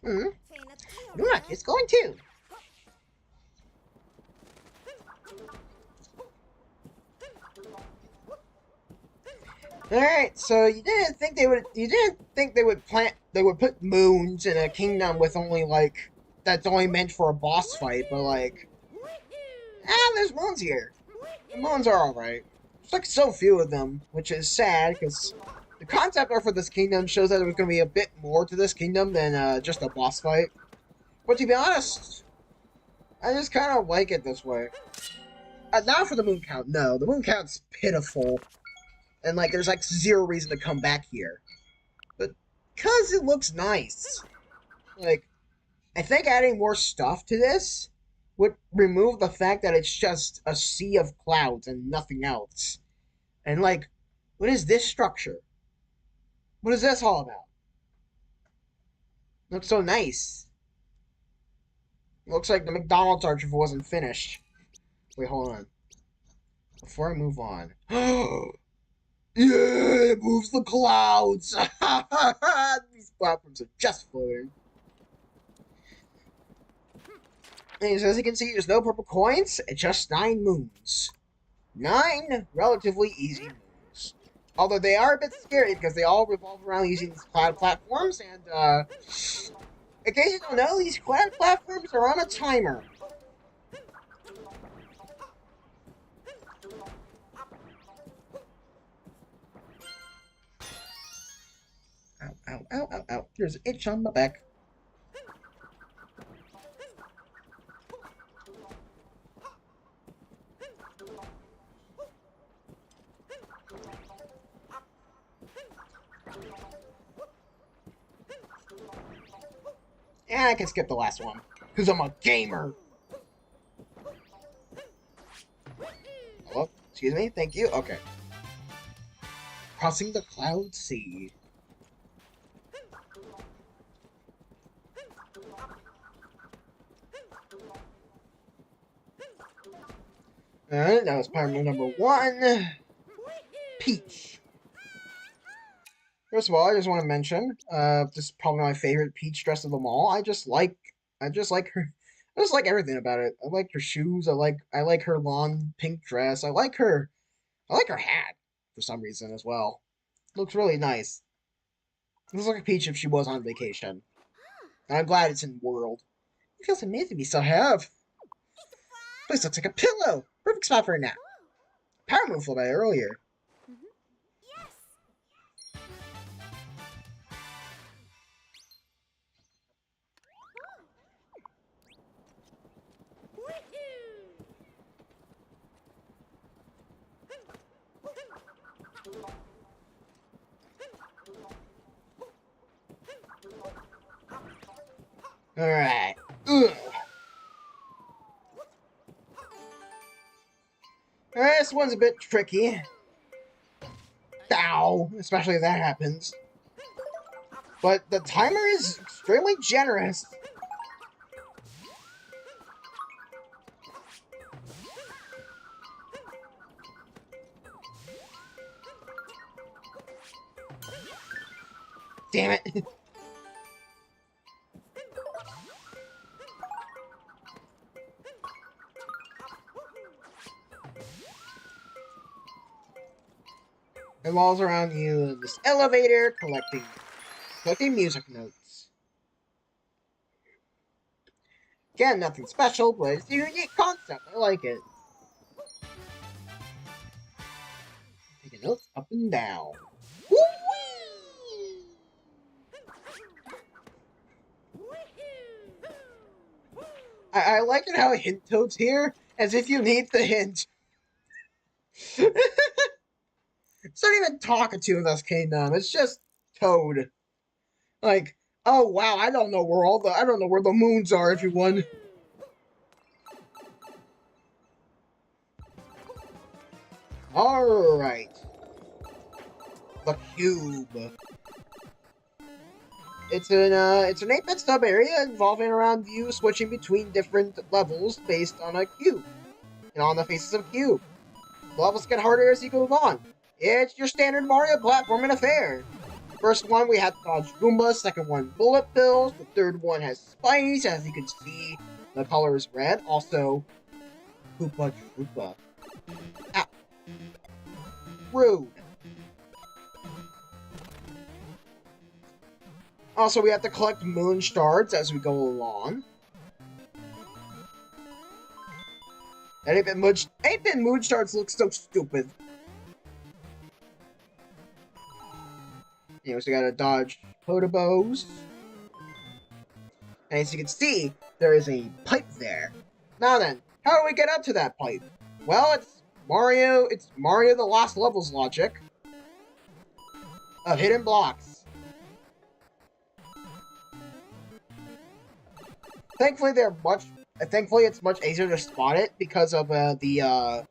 Lunak is going too. Alright, so you didn't think they would put moons in a kingdom with only like that's only meant for a boss fight, but like there's moons here. The moons are alright. There's like so few of them, which is sad because the concept art for this kingdom shows that there's gonna be a bit more to this kingdom than just a boss fight. But to be honest, I just kind of like it this way. Not for the moon count, no. The moon count's pitiful. And, like, there's, like, 0 reason to come back here. But, because it looks nice. Like, I think adding more stuff to this would remove the fact that it's just a sea of clouds and nothing else. And, like, what is this structure? What is this all about? Looks so nice. Looks like the McDonald's arch if it wasn't finished. Wait, hold on. Before I move on. Yeah, it moves the clouds! These platforms are just floating. And as you can see, there's no purple coins, just 9 moons. 9 relatively easy moons. Although they are a bit scary because they all revolve around using these cloud platforms, and in case you don't know, these cloud platforms are on a timer. Ow, ow, ow, ow, ow. There's an itch on my back. And I can skip the last one, because I'm a gamer. Hello? Excuse me? Thank you? Okay. Crossing the Cloud Sea. That was pyramid number 1. Peach. First of all, I just want to mention, this is probably my favorite Peach dress of them all. I just like her. I just like everything about it. I like her shoes. I like her long pink dress. I like her hat for some reason as well. Looks really nice. Looks like a Peach if she was on vacation. And I'm glad it's in World. It feels amazing to be so have. This looks like a pillow. Perfect spot for a nap. Power move flew by earlier. Alright. Alright, this one's a bit tricky. Ow! Especially if that happens. But the timer is extremely generous. Damn it. It revolves around you in this elevator collecting music notes. Again, nothing special, but it's a unique concept. I like it. Taking notes up and down. Woo-wee! I like it how hint Toad's here, as if you need the hint. It's not even talkative of us Kingdom. It's just Toad. Like, oh wow, I don't know where the moons are, everyone. Alright. The cube. It's an 8-bit sub area involving around you switching between different levels based on a cube. And on the faces of a cube. The levels get harder as you go on. It's your standard Mario platforming affair. First one, we had dodge Goombas. Second one, bullet bills. The third one has spines. As you can see, the color is red. Also, Koopa Troopa. Ah. Rude. Also, we have to collect moon shards as we go along. 8-bit moon shards look so stupid. You know, so you gotta dodge Potobos. And as you can see, there is a pipe there. Now then, how do we get up to that pipe? Well, it's Mario the Lost Levels logic of hidden blocks. Thankfully, it's much easier to spot it because of the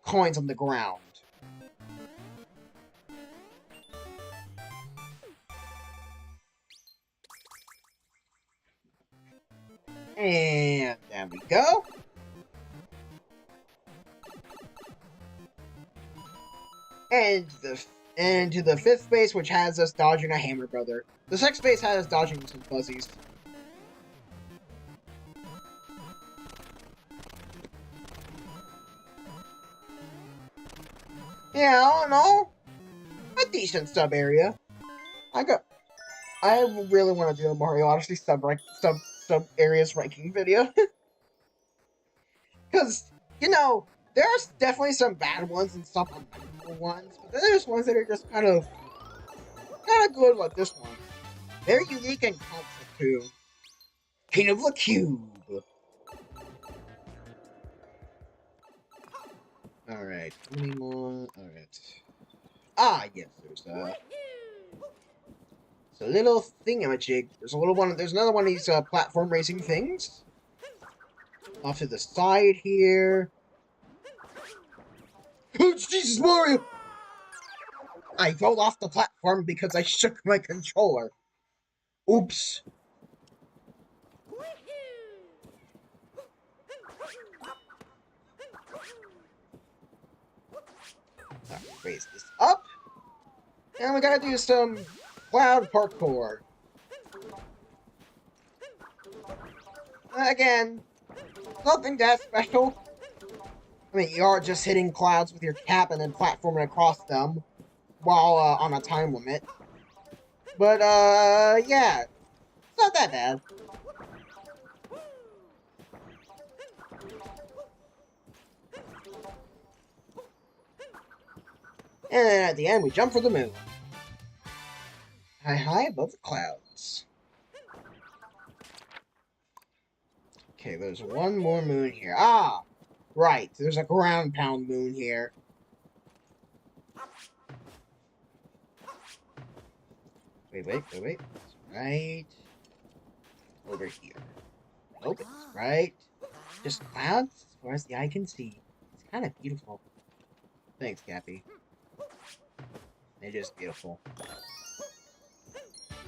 coins on the ground. And there we go. And to the 5th space, which has us dodging a Hammer Brother. The 6th space has us dodging some fuzzies. Yeah, all in all, a decent sub area. I really want to do a Mario Odyssey sub areas ranking video. Because, you know, there's definitely some bad ones and some unmemorable ones, but then there's ones that are just kind of good like this one. Very unique and concept too. King of the Cube. Alright, how many more? Alright. Ah, yes, there's a little thingamajig. There's another one of these platform racing things. Off to the side here. Oh, Jesus, Mario! I rolled off the platform because I shook my controller. Oops. Raise this up. And we gotta do some cloud parkour. Again, nothing that special. I mean, you are just hitting clouds with your cap and then platforming across them while on a time limit. But, yeah, it's not that bad. And then at the end, we jump for the moon. High above the clouds. Okay, there's one more moon here. Ah, right. There's a ground pound moon here. Wait. It's right over here. Nope, it's right. Just clouds as far as the eye can see. It's kind of beautiful. Thanks, Cappy. It is beautiful.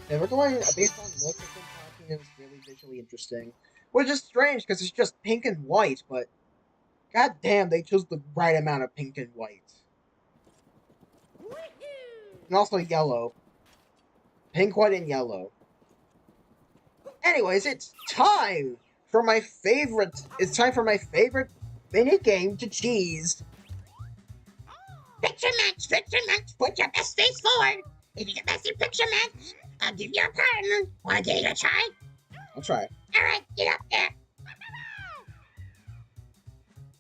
And we're going based on looks of talking, it's really visually interesting. Which is strange because it's just pink and white, but god damn, they chose the right amount of pink and white. And also yellow. Pink, white, and yellow. Anyways, it's time for my favorite. It's time for my favorite mini game to cheese. Picture match, put your best face forward. If you get best in picture match, I'll give you a partner. Wanna give it a try? I'll try. Alright, get up there.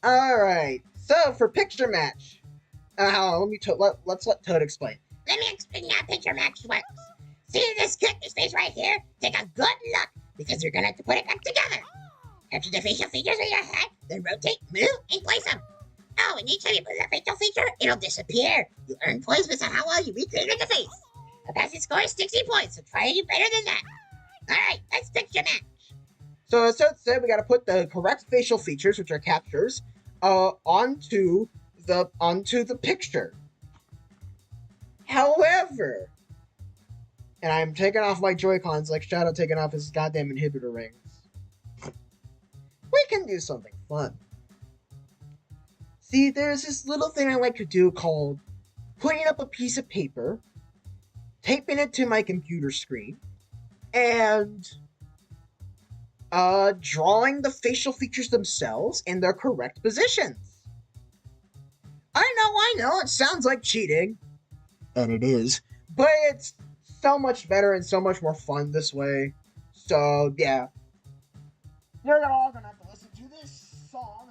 Alright, so for picture match. Let's let Toad explain. Let me explain how picture match works. See this character's face right here? Take a good look, because you're gonna have to put it back together. Capture the facial features in your head, then rotate, move, and place them. Oh, and each time you put a facial feature, it'll disappear. You earn points based on how well you recreated the face. A passing score is 60 points, so try to do better than that. Alright, let's picture match. So as Toad said, we gotta put the correct facial features, which are captures, onto the picture. However, and I'm taking off my Joy-Cons like Shadow taking off his goddamn inhibitor rings. We can do something fun. See, there's this little thing I like to do called putting up a piece of paper, taping it to my computer screen, and drawing the facial features themselves in their correct positions. I know, it sounds like cheating. And it is. But it's so much better and so much more fun this way. So, yeah. You're all gonna have to listen to this song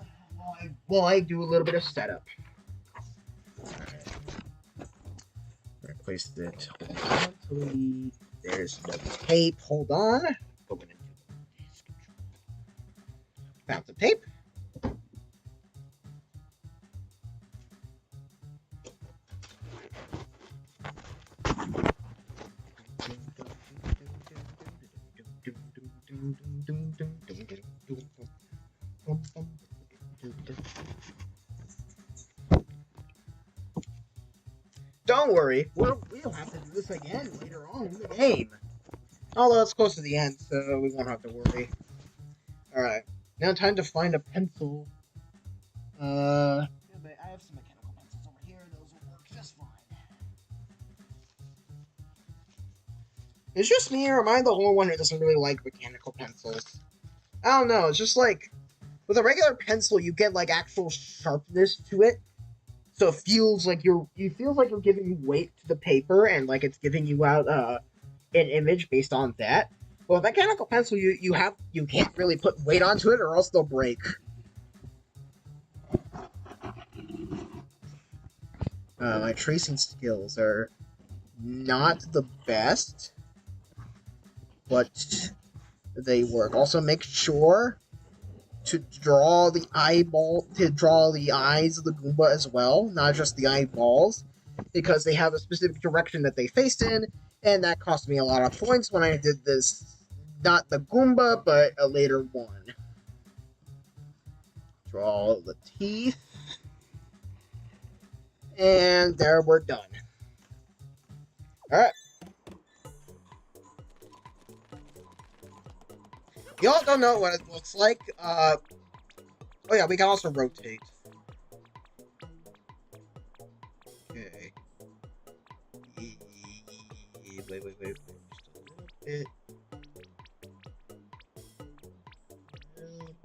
while I do a little bit of setup. Alright, place it horizontally. There's no tape. Hold on. Open it. Found the tape. Don't worry, we'll have to do this again later on in the game. Although it's close to the end, so we won't have to worry. Alright, now time to find a pencil. Yeah, but I have some mechanical pencils over here, those will work just fine. It's just me, or am I the only one who doesn't really like mechanical pencils? I don't know, it's just like, with a regular pencil, you get like actual sharpness to it. So it feels like you're giving weight to the paper and like it's giving you out an image based on that. Well, with mechanical pencil, you can't really put weight onto it or else they'll break. My tracing skills are not the best, but they work. Also, make sure to draw the eyes of the Goomba as well, not just the eyeballs, because they have a specific direction that they face in, and that cost me a lot of points when I did this. Not the Goomba, but a later one. Draw the teeth. And there, we're done. Alright. Y'all don't know what it looks like. Oh yeah, we can also rotate. Okay. Wait. Just a little bit.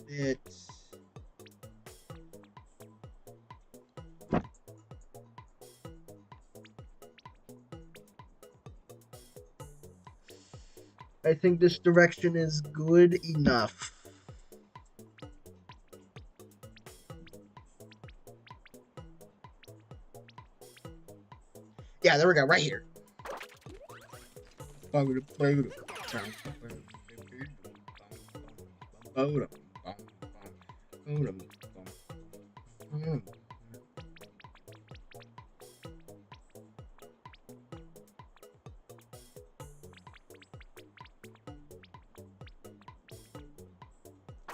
bit. I think this direction is good enough. Yeah, there we go, right here. All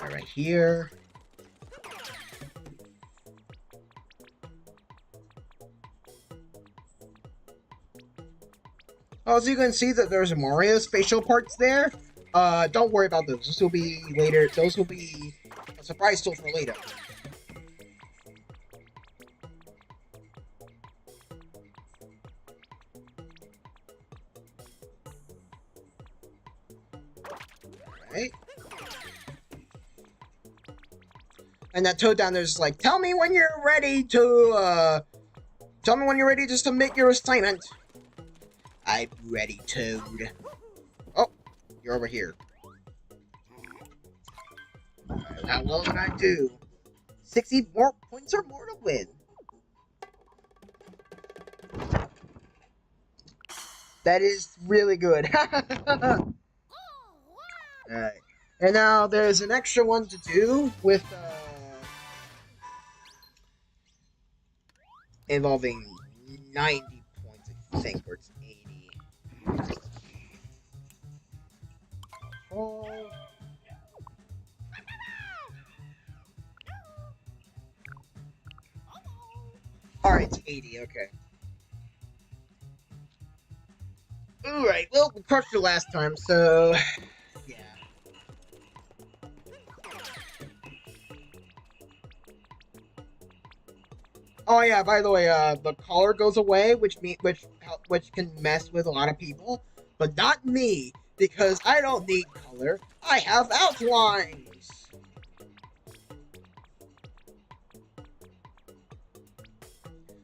right, here. Also, you can see that there's Mario's facial parts there. Don't worry about those. This will be later. Those will be a surprise tool for later. Alright. And that Toad down there's like, tell me when you're ready to, tell me when you're ready to submit your assignment. I'm ready, Toad. Oh, you're over here. How well did I do? 60 more points or more to win. That is really good. Alright. And now there's an extra one to do with, involving 90 points, I think, or it's 80. Oh. Alright, it's 80, okay. Alright, well, we crushed it last time, so... yeah. Oh yeah, by the way, the color goes away, which can mess with a lot of people, but not me, because I don't need color. I have outlines!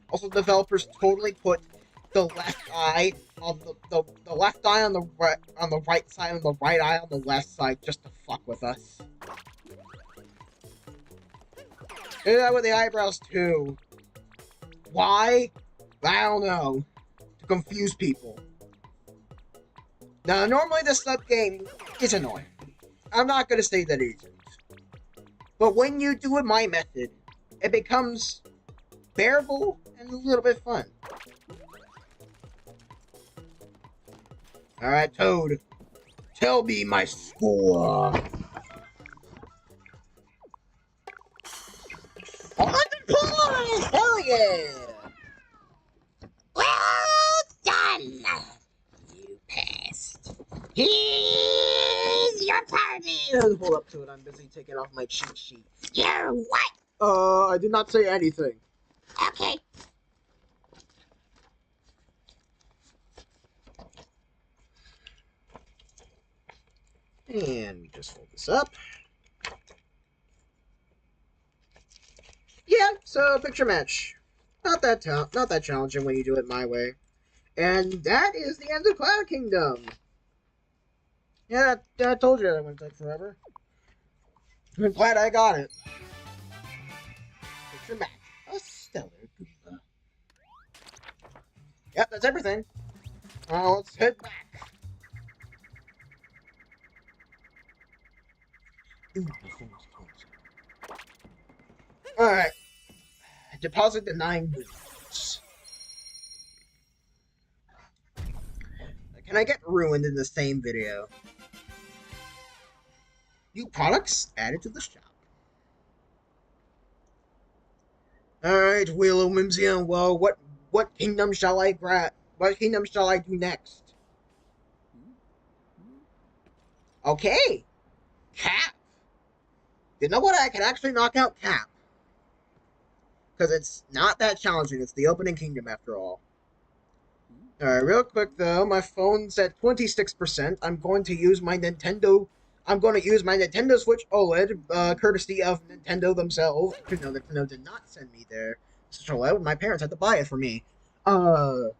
Also, developers totally put the left eye on the left eye on the right side and the right eye on the left side just to fuck with us. Do that with the eyebrows too. Why? I don't know. To confuse people. Now, normally this game is annoying. I'm not gonna say that it isn't. But when you do it my method, it becomes bearable and a little bit fun. Alright, Toad. Tell me my score. 100 points! Hell yeah! Well done! You passed. Here's your pardon! Hold up to it, I'm busy taking off my cheat sheet. You're what? I did not say anything. Okay. And we just hold this up. Yeah, so picture match. Not that challenging when you do it my way. And that is the end of Cloud Kingdom. Yeah, I told you that wouldn't take forever. I'm glad I got it. Picture match. A stellar Goomba. Yep, that's everything. Let's head back. Alright. Deposit the 9 moves. Can I get ruined in the same video? New products added to the shop. Alright, Wheel of Whimsy and Woe, what kingdom shall I grab? What kingdom shall I do next? Okay. Cap. You know what? I can actually knock out Cap. Because it's not that challenging. It's the opening kingdom after all. Alright, real quick though, my phone's at 26%. I'm going to use my Nintendo I'm going to use my Nintendo Switch OLED, courtesy of Nintendo themselves. No, Nintendo did not send me their Switch OLED. My parents had to buy it for me. I'm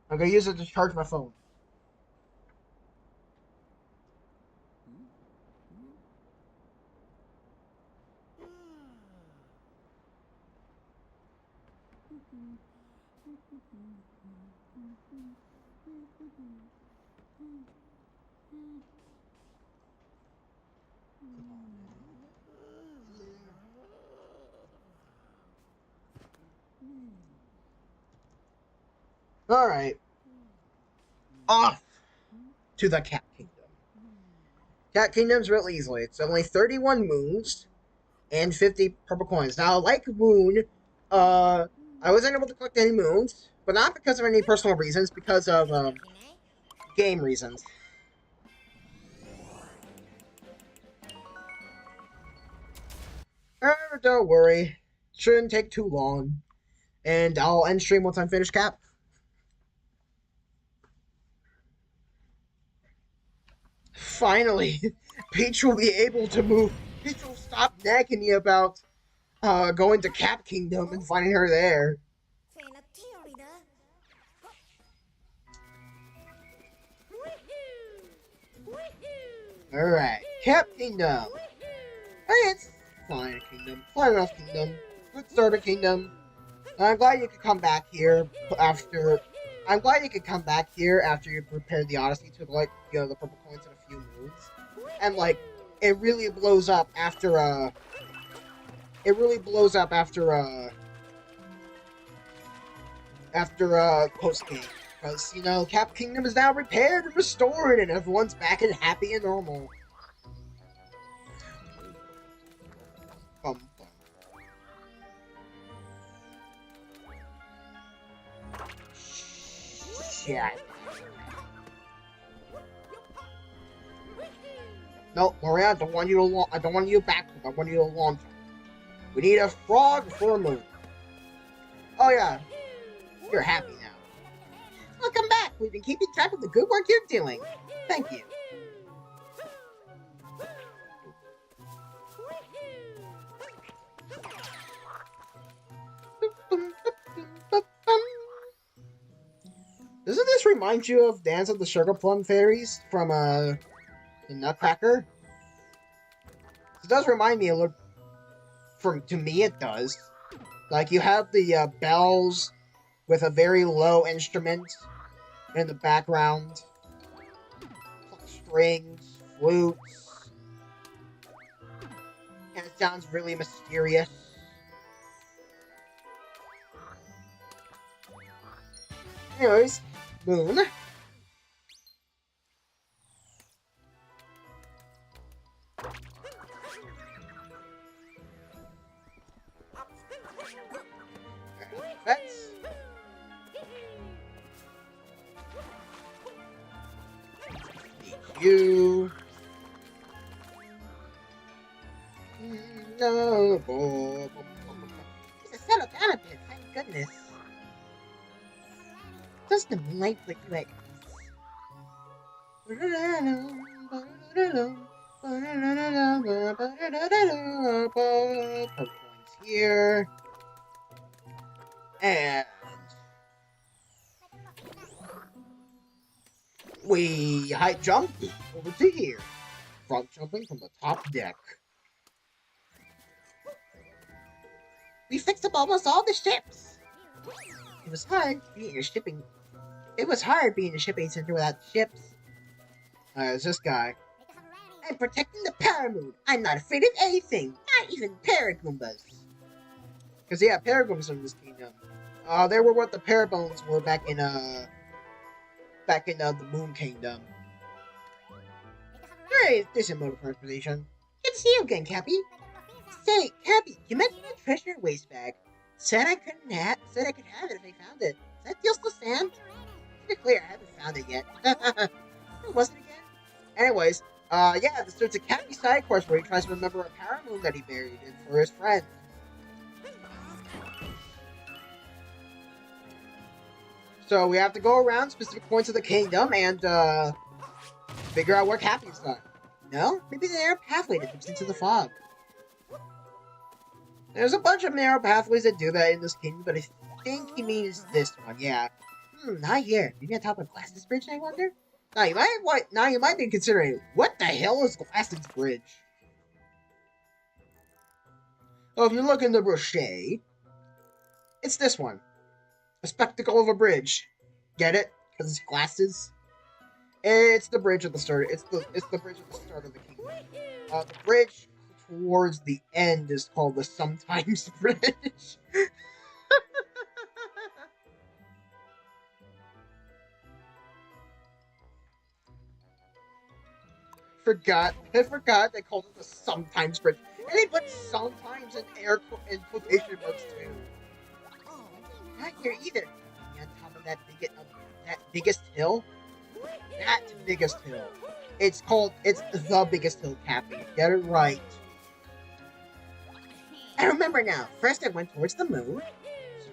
going to use it to charge my phone. Alright. Off to the Cat Kingdom. Cat Kingdom's real easily. It's only 31 moons and 50 purple coins. Now, like Moon, I wasn't able to collect any moons, but not because of any personal reasons, because of game reasons. Don't worry. Shouldn't take too long. And I'll end stream once I'm finished, Cap. Finally, Peach will be able to move. Peach will stop nagging me about going to Cap Kingdom and finding her there. Alright, Cap Kingdom. Hey, it's fine kingdom. Fine enough kingdom. Good starter kingdom. I'm glad you could come back here after. I'm glad you could come back here after you prepared the Odyssey to like, you know, the purple coins in a few moves. And like, it really blows up after It really blows up after post game. Because, you know, Cap Kingdom is now repaired and restored and everyone's back and happy and normal. Shit. No, Maria, I don't want you to I don't want you back. I want you to launch. We need a frog for a moon. Oh yeah, you're happy now. Welcome back. We've been keeping track of the good work you're doing. Thank you. Doesn't this remind you of Dance of the Sugar Plum Fairies from the Nutcracker? It does remind me a little. To me, it does. Like you have the bells with a very low instrument in the background, strings, flutes, and it sounds really mysterious. Anyways, Moon. That's you. No. Just settle down a bit, thank goodness. Does the moonlight put you at ease? Points here. And we high jump over to here. Front jumping from the top deck. We fixed up almost all the ships. It was hard being a shipping center without ships. It's this guy. I'm protecting the Paramoon. I'm not afraid of anything, not even Paragoombas. Because yeah, Paragoombas in this kingdom. They were what the Parabones were back in the Moon Kingdom. Very decent mode of transportation. Good to see you again, Cappy. Say, Cappy, you mentioned a treasure waste bag. Said I could have it if I found it. Does that deal still stand? To be clear, I haven't found it yet. Who was it again? Anyways, yeah, there's a Cappy side quest where he tries to remember a Paramoon that he buried in for his friend. So we have to go around specific points of the kingdom and figure out where Cappy's done. No? Maybe the narrow pathway that dips into the fog. There's a bunch of narrow pathways that do that in this kingdom, but I think he means this one, yeah. Not here. Maybe on top of Glaston's Bridge, I wonder? Now you might be considering, what the hell is Glaston's Bridge? Well, if you look in the brochure, it's this one. A spectacle of a bridge. Get it? Because it's glasses. It's the bridge at the start. It's the bridge at the start of the kingdom. The bridge towards the end is called the Sometimes Bridge. I forgot they called it the Sometimes Bridge. And they put sometimes in quotation marks too. Not here either. On top of that biggest hill. That biggest hill. It's the biggest hill, Cappy. Get it right. I remember now. First I went towards the moon.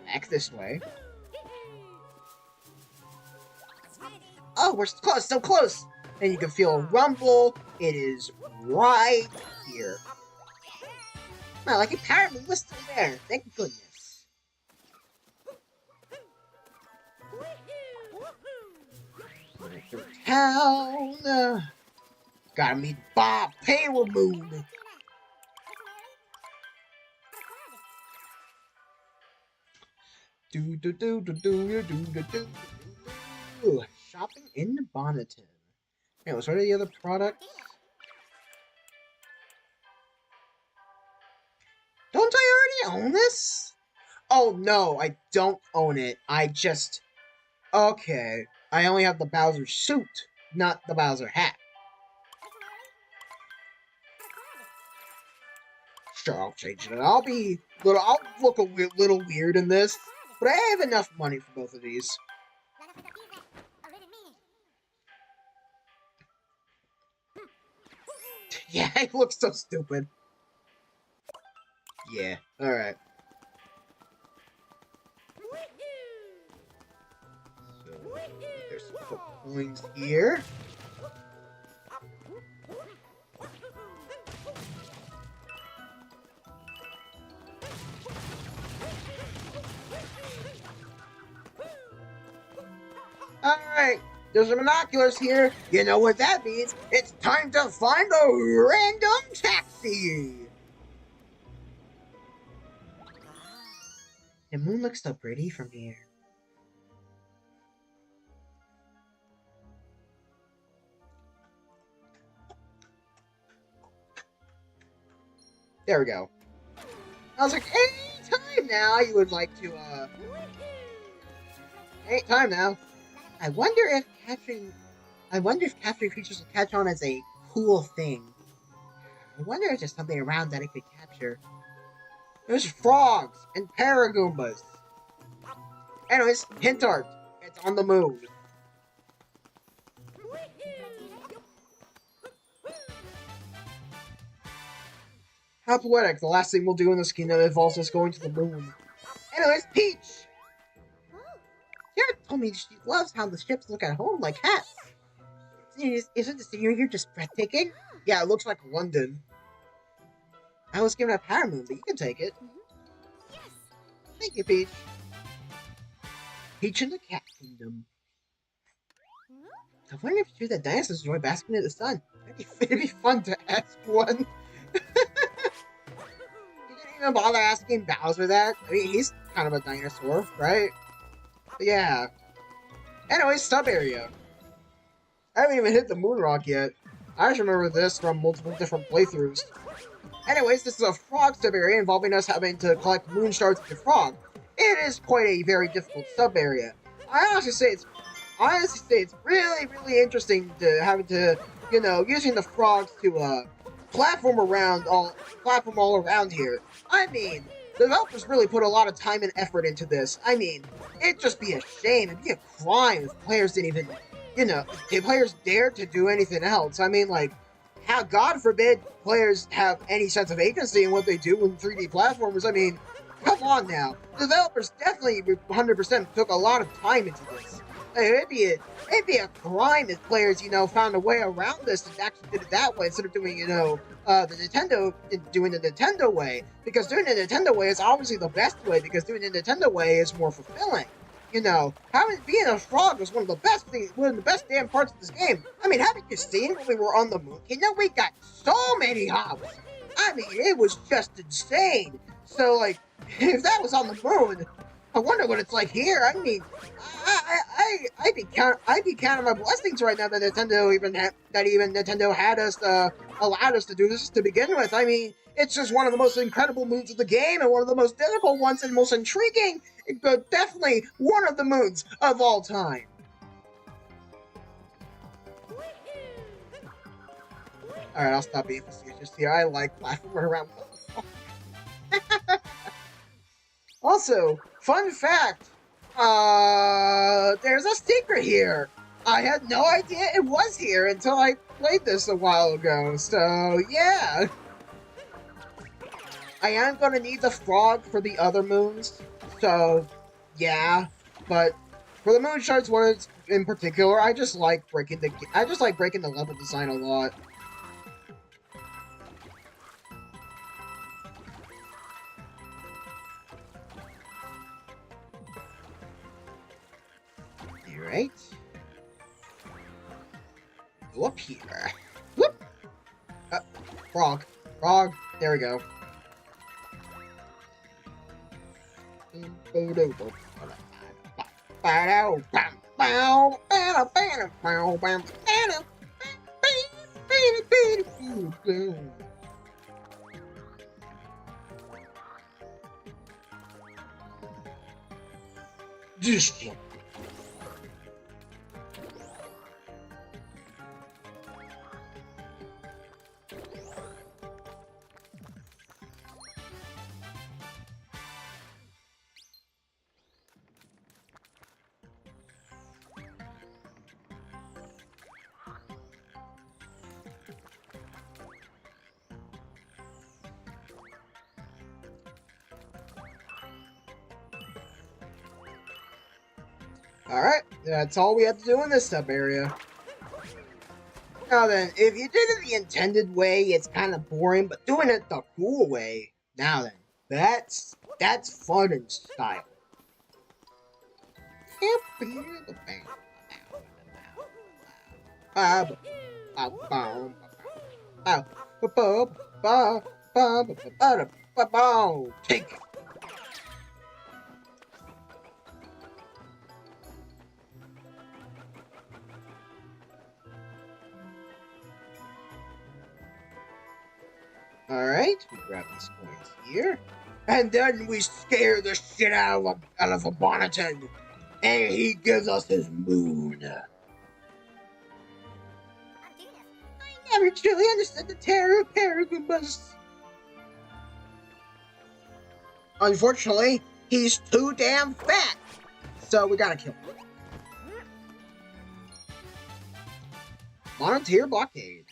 Back this way. Oh, we're close, so close. And you can feel a rumble. It is right here. Well, like apparently was still there. Thank goodness. Through town. Gotta meet Bob Payroll Moon. Shopping in Bonneton. Hey, what are the other products? Don't I already own this? Oh no, I don't own it. Okay. I only have the Bowser suit, not the Bowser hat. Sure, I'll change it. I'll look a little weird in this, but I have enough money for both of these. Yeah, it looks so stupid. Yeah, alright. So, there's some coins here. Alright, there's some binoculars here. You know what that means? It's time to find a random taxi! The moon looks so pretty from here. There we go. I was like, anytime now you would like to, anytime now. I wonder if capturing creatures will catch on as a cool thing. I wonder if there's something around that I could capture. There's frogs and paragoombas. Anyways, hint art. It's on the moon. How poetic. The last thing we'll do in this kingdom involves us going to the moon. Anyways, Peach! Sarah told me she loves how the ships look at home like hats. Isn't the scenery here just breathtaking? Yeah, it looks like London. I was given a power moon, but you can take it. Thank you, Peach. Peach in the Cat Kingdom. I wonder if it's true that dinosaurs enjoy basking in the sun. It'd be fun to ask one. You didn't even bother asking Bowser that? I mean, he's kind of a dinosaur, right? But yeah. Anyways, sub area. I haven't even hit the moon rock yet. I just remember this from multiple different playthroughs. Anyways, this is a frog sub-area involving us having to collect moon shards with the frog. It is quite a very difficult sub-area. I honestly say it's really, really interesting to having to, using the frogs to platform all around here. I mean, the developers really put a lot of time and effort into this. I mean, it'd just be a shame, it'd be a crime if players didn't even, if players dared to do anything else. I mean, like, how, God forbid, players have any sense of agency in what they do in 3D platformers. I mean, come on now. The developers definitely 100% took a lot of time into this. it'd be a crime if players, found a way around this and actually did it that way instead of doing, doing the Nintendo way. Because doing the Nintendo way is obviously the best way, because doing the Nintendo way is more fulfilling. Having being a frog was one of the best things, one of the best damn parts of this game. I mean, haven't you seen when we were on the moon? We got so many hops. I mean, it was just insane. So, like, if that was on the moon, I wonder what it's like here. I mean, I'd be counting my blessings right now that Nintendo had us allowed us to do this to begin with. I mean, it's just one of the most incredible moons of the game and one of the most difficult ones and most intriguing, but definitely one of the moons of all time. All right, I'll stop being facetious here. I like laughing around. Also, fun fact, there's a secret here. I had no idea it was here until I played this a while ago, so yeah. I am gonna need the frog for the other moons, so yeah, but for the Moon Shards one in particular, I just like breaking the level design a lot. Alright. Go up here. Whoop! Frog. Frog. There we go. Just alright, that's all we have to do in this sub area. Now then, if you did it the intended way, it's kind of boring, but doing it the cool way, now then, that's fun and style. Take it. Alright, we grab these coins here. And then we scare the shit out of a Bonneton. And he gives us his moon. I never truly understood the terror of Paragumbus. Unfortunately, he's too damn fat. So we gotta kill him. Volunteer blockade.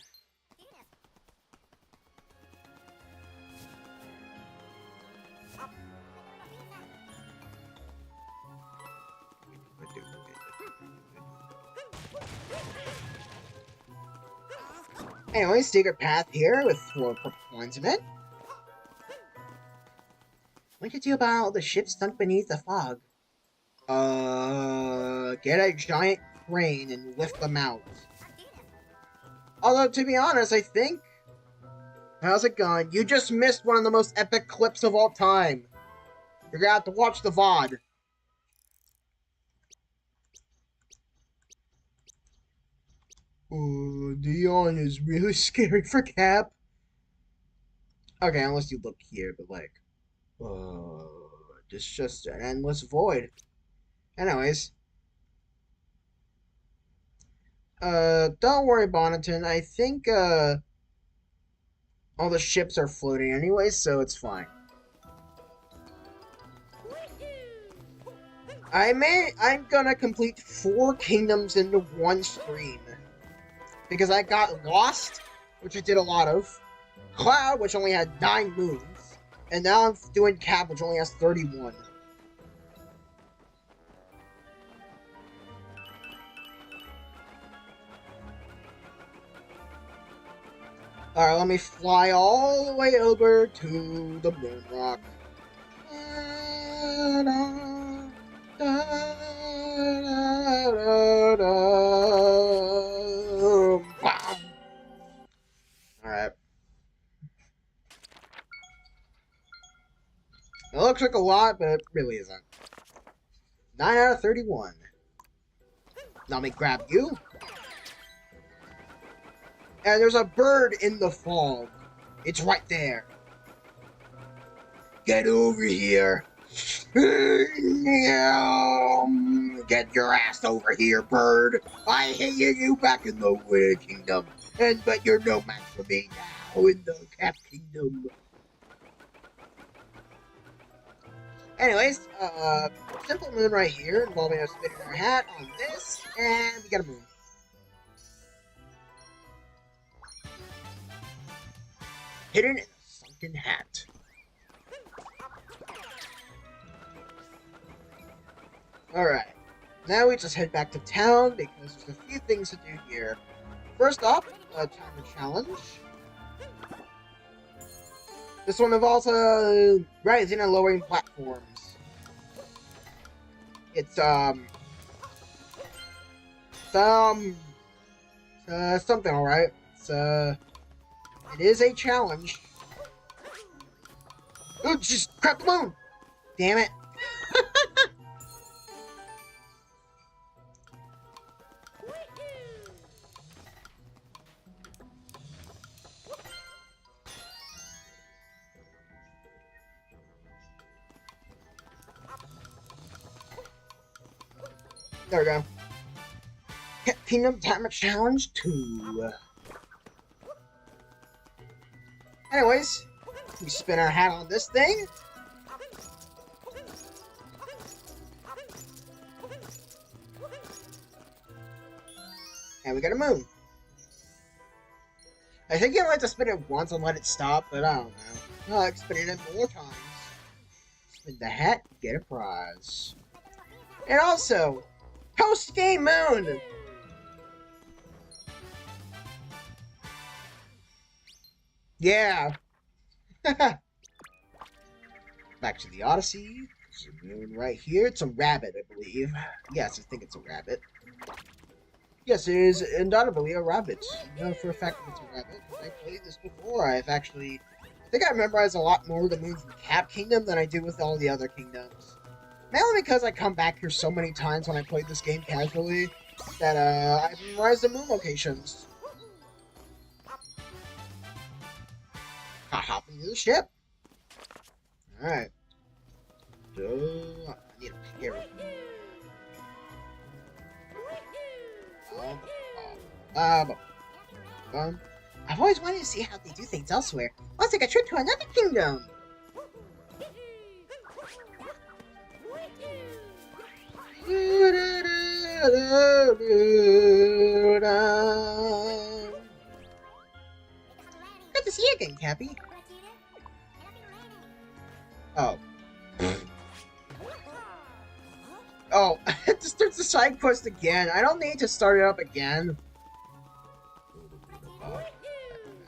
Anyway, secret path here with 4 points in it. What do you do about all the ships sunk beneath the fog? Get a giant crane and lift them out. Although, to be honest, I think... How's it going? You just missed one of the most epic clips of all time. You're gonna have to watch the VOD. Dion is really scary for Cap. Okay, unless you look here, but like... it's just an endless void. Anyways. Don't worry, Bonneton. I think, all the ships are floating anyway, so it's fine. I'm gonna complete 4 kingdoms into one stream. Because I got Lost, which I did a lot of, Cloud, which only had 9 moons, and now I'm doing Cap, which only has 31. Alright, let me fly all the way over to the moon rock. Alright. It looks like a lot, but it really isn't. 9 out of 31. Now let me grab you. And there's a bird in the fog. It's right there. Get over here. Get your ass over here, bird. I hated you back in the Wind Kingdom. But you're no match for me now in the Cap Kingdom. Anyways, simple moon right here, involving us spinning our hat on this, and we got a moon. Hidden in a sunken hat. Alright, now we just head back to town because there's a few things to do here. First off, a timer challenge. This one involves rising and lowering platforms. It's something, alright. It is a challenge. Oh, just crap the moon! Damn it. There we go. Kingdom Timer Challenge 2. Anyways, we spin our hat on this thing. And we got a moon. I think you like to spin it once and let it stop, but I don't know. I like spinning it more times. Spin the hat, get a prize. And also, post-game moon! Yeah! Back to the Odyssey. There's a moon right here. It's a rabbit, I believe. Yes, I think it's a rabbit. Yes, it is undoubtedly a rabbit. I know for a fact that it's a rabbit. I played this before. I think I memorized a lot more of the moons in Cap Kingdom than I do with all the other kingdoms. Mainly because I come back here so many times when I played this game casually that I memorized the moon locations. I hop into the ship. Alright. I need a carrot. I've always wanted to see how they do things elsewhere. Let's take a trip to another kingdom. Good to see you again, Cappy. Oh. Oh, it starts the side quest again. I don't need to start it up again.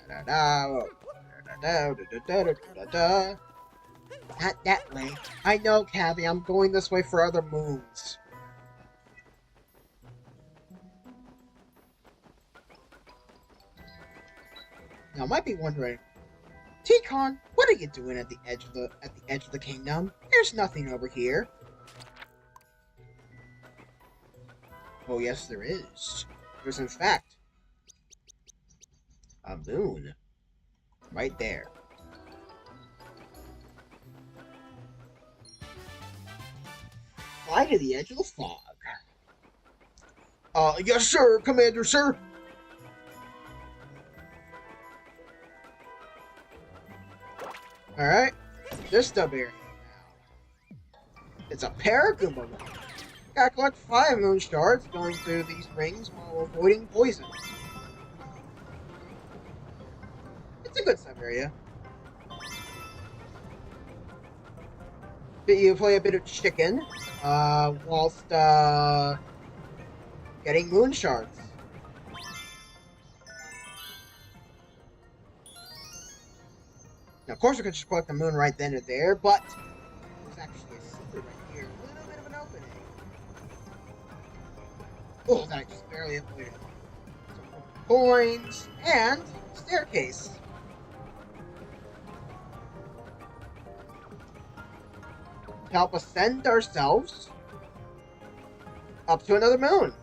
Not that way. I know, Cappy. I'm going this way for other moons. Now, I might be wondering, T-Con, what are you doing at the edge of the kingdom? There's nothing over here. Oh, yes, there is. There's, in fact, a moon. Right there. Fly to the edge of the fog. Yes, sir, Commander, sir. Alright. This stub area now. It's a Paragoomba one. Gotta collect 5 moon shards going through these rings while avoiding poison. It's a good sub area. But you play a bit of chicken, whilst, getting moon shards. Now, of course, we could just collect the moon right then and there, but there's actually a secret right here. A little bit of an opening. Oh, that I just barely avoided. Some coins and a staircase. To help ascend ourselves up to another moon.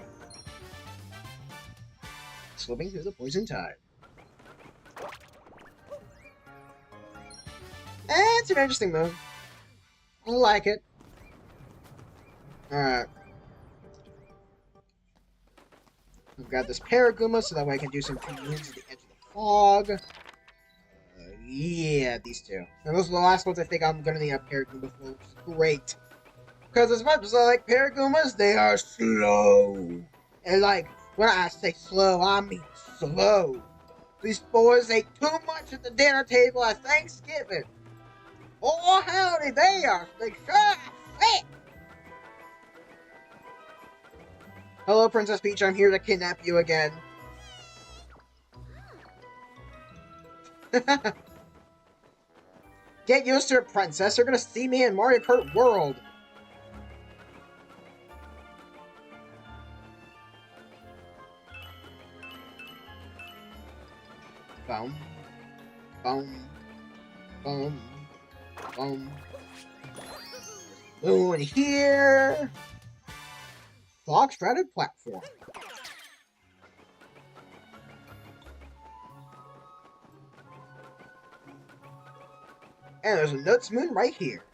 Slipping through the poison tide. It's an interesting moon. I like it. Alright. I've got this Paraguma so that way I can do some two moons at the edge of the fog. Yeah, these two. And those are the last ones I think I'm gonna need a Paraguma for, which is great. Because as much as I like Paragumas, they are slow. And like, when I say slow, I mean slow. These boys ate too much at the dinner table at Thanksgiving. Oh, howdy, they are. They sure fit. Hello, Princess Peach. I'm here to kidnap you again. Get used to it, Princess. You're gonna see me in Mario Kart World. Boom. Boom. Boom. Boom. Moon here. Fog shrouded platform. And there's a Nuts Moon right here.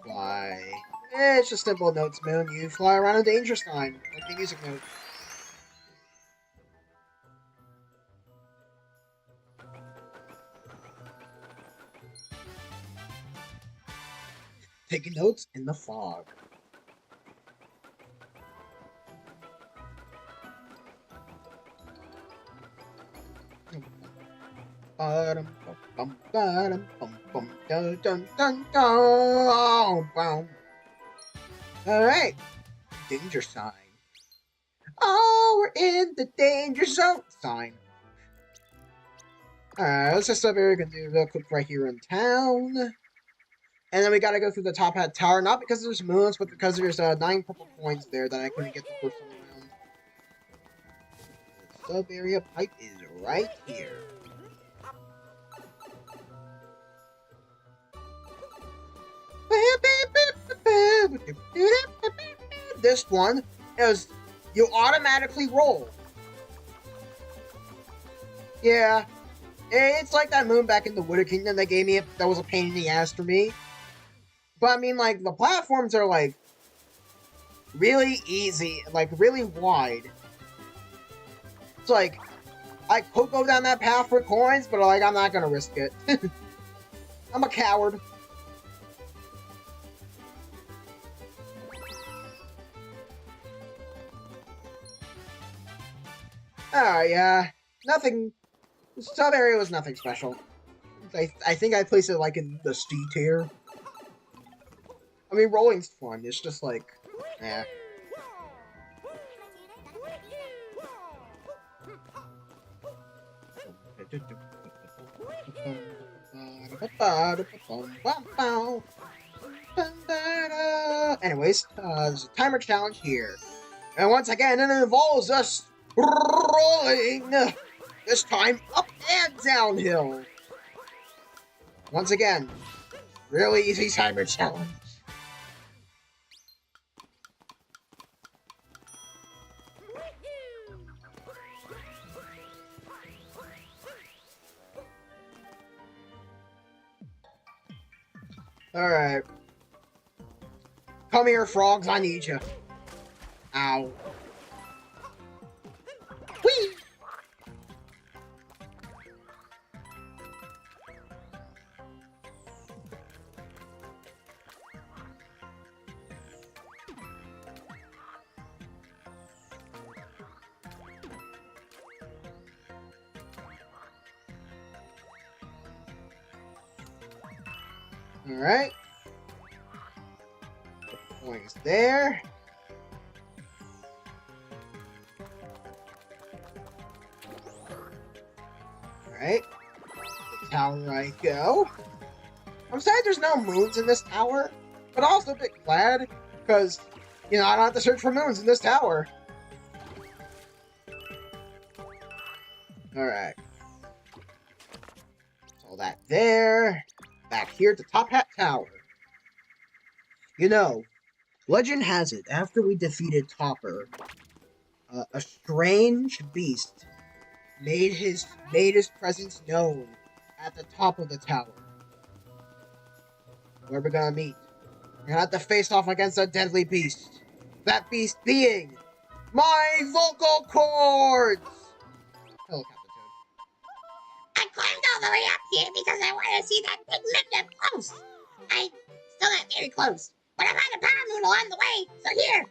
Fly. It's just simple Notes Moon. You fly around a danger sign, like the music note. Taking notes in the fog. Alright. Danger sign. Oh, we're in the danger zone sign. Alright, let's just stuff we can do real quick right here in town. And then we gotta go through the top hat tower, not because there's moons, but because there's 9 purple coins there that I couldn't get the first time around. The sub area pipe is right here. This one is you automatically roll. Yeah, it's like that moon back in the Wooded Kingdom they gave me. That was a pain in the ass for me. But I mean, like, the platforms are, like, really easy, like, really wide. It's like, I could go down that path for coins, but, like, I'm not gonna risk it. I'm a coward. Alright, yeah. Nothing. The sub area was nothing special. I think I placed it, like, in the C tier. I mean, rolling's fun. It's just like, eh. Anyways, there's a timer challenge here. And once again, it involves us rolling. This time, up and downhill. Once again, really easy timer challenge. Alright. Come here, frogs, I need you. Ow. Whee! Alright. Coins there. Alright. The tower I go. I'm sad there's no moons in this tower, but also a bit glad, because, you know, I don't have to search for moons in this tower. Alright. So that there. Back here at the Top Hat Tower. You know, legend has it, after we defeated Topper, a strange beast made his presence known at the top of the tower. Where we're gonna meet. We're gonna have to face off against a deadly beast. That beast being my vocal cords! Hello, Captain Toad. I climbed all the way up here because I wanted to see that big moon up close. I still not very close, but I found a power moon along the way, so here.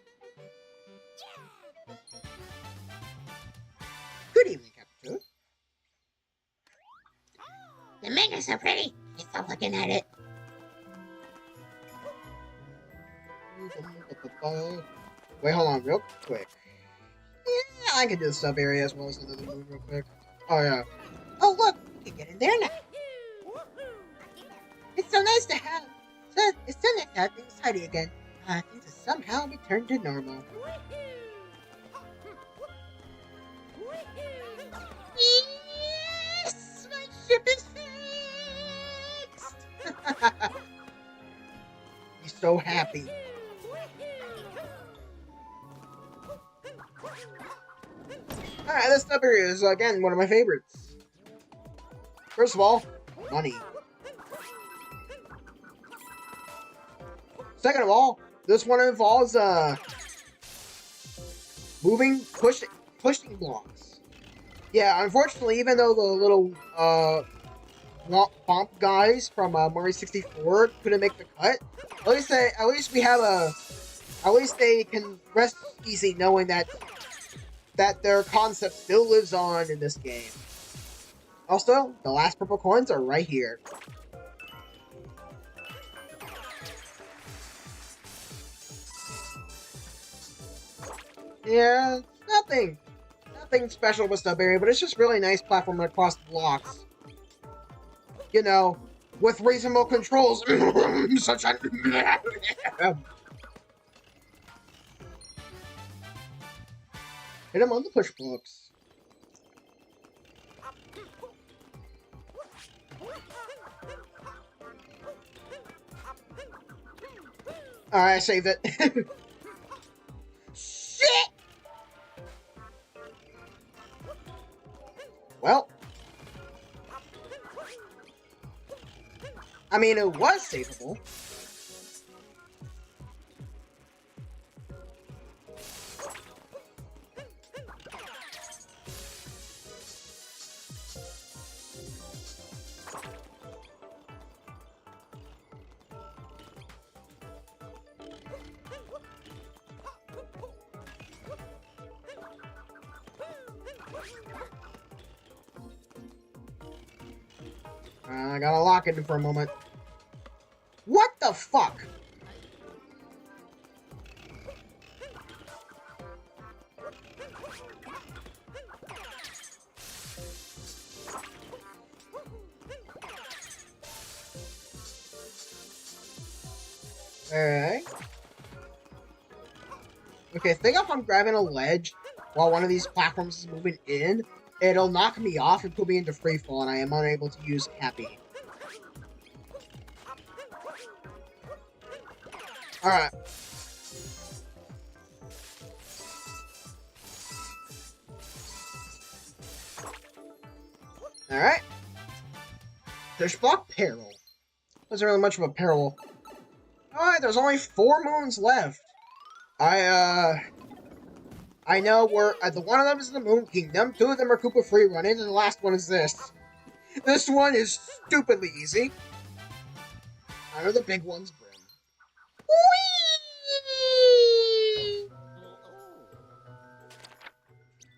Good evening, Captain Toad. The moon is so pretty. I stop looking at it. Wait, hold on real quick. Yeah, I can do the sub area as well as the moon real quick. Oh, yeah. Oh, look, we can get in there now. It's so nice to have. It's so nice to have things tidy again. Things have somehow returned to normal. Yes, my ship is fixed. He's so happy. Alright, this sub area is, again, one of my favorites. First of all, money. Second of all, this one involves, pushing blocks. Yeah, unfortunately, even though the little, Womp guys from, Mario 64 couldn't make the cut, at least they can rest easy knowing that their concept still lives on in this game. Also, the last purple coins are right here. Yeah, nothing special with Stubberry, but it's just really nice platforming across the blocks. You know, with reasonable controls. Such a... Hit him on the push blocks. Alright, I saved it. Shit! Well. I mean, it was savable. I gotta lock it for a moment. What the fuck? Alright. Okay, think if I'm grabbing a ledge while one of these platforms is moving in, it'll knock me off and put me into freefall, and I am unable to use Cappy. Alright. Alright. Fish block peril. Wasn't really much of a peril. Alright, there's only 4 moons left. I know where the one of them is the Moon Kingdom, 2 of them are Koopa Free Running, and the last one is this. This one is stupidly easy. I know the big one's Brim.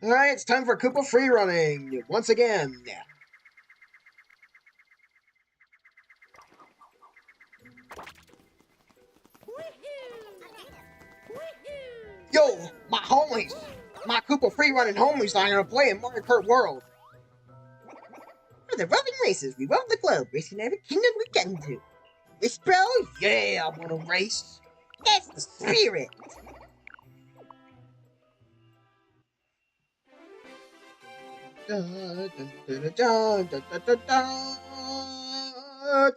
Alright, it's time for Koopa Free Running once again. Yo, my homies! My Koopa Free Running homies are gonna play in Mario Kart World. for the roving races. We roam the globe, racing every kingdom we get into. This bro? Yeah, I want to race. That's the spirit. It's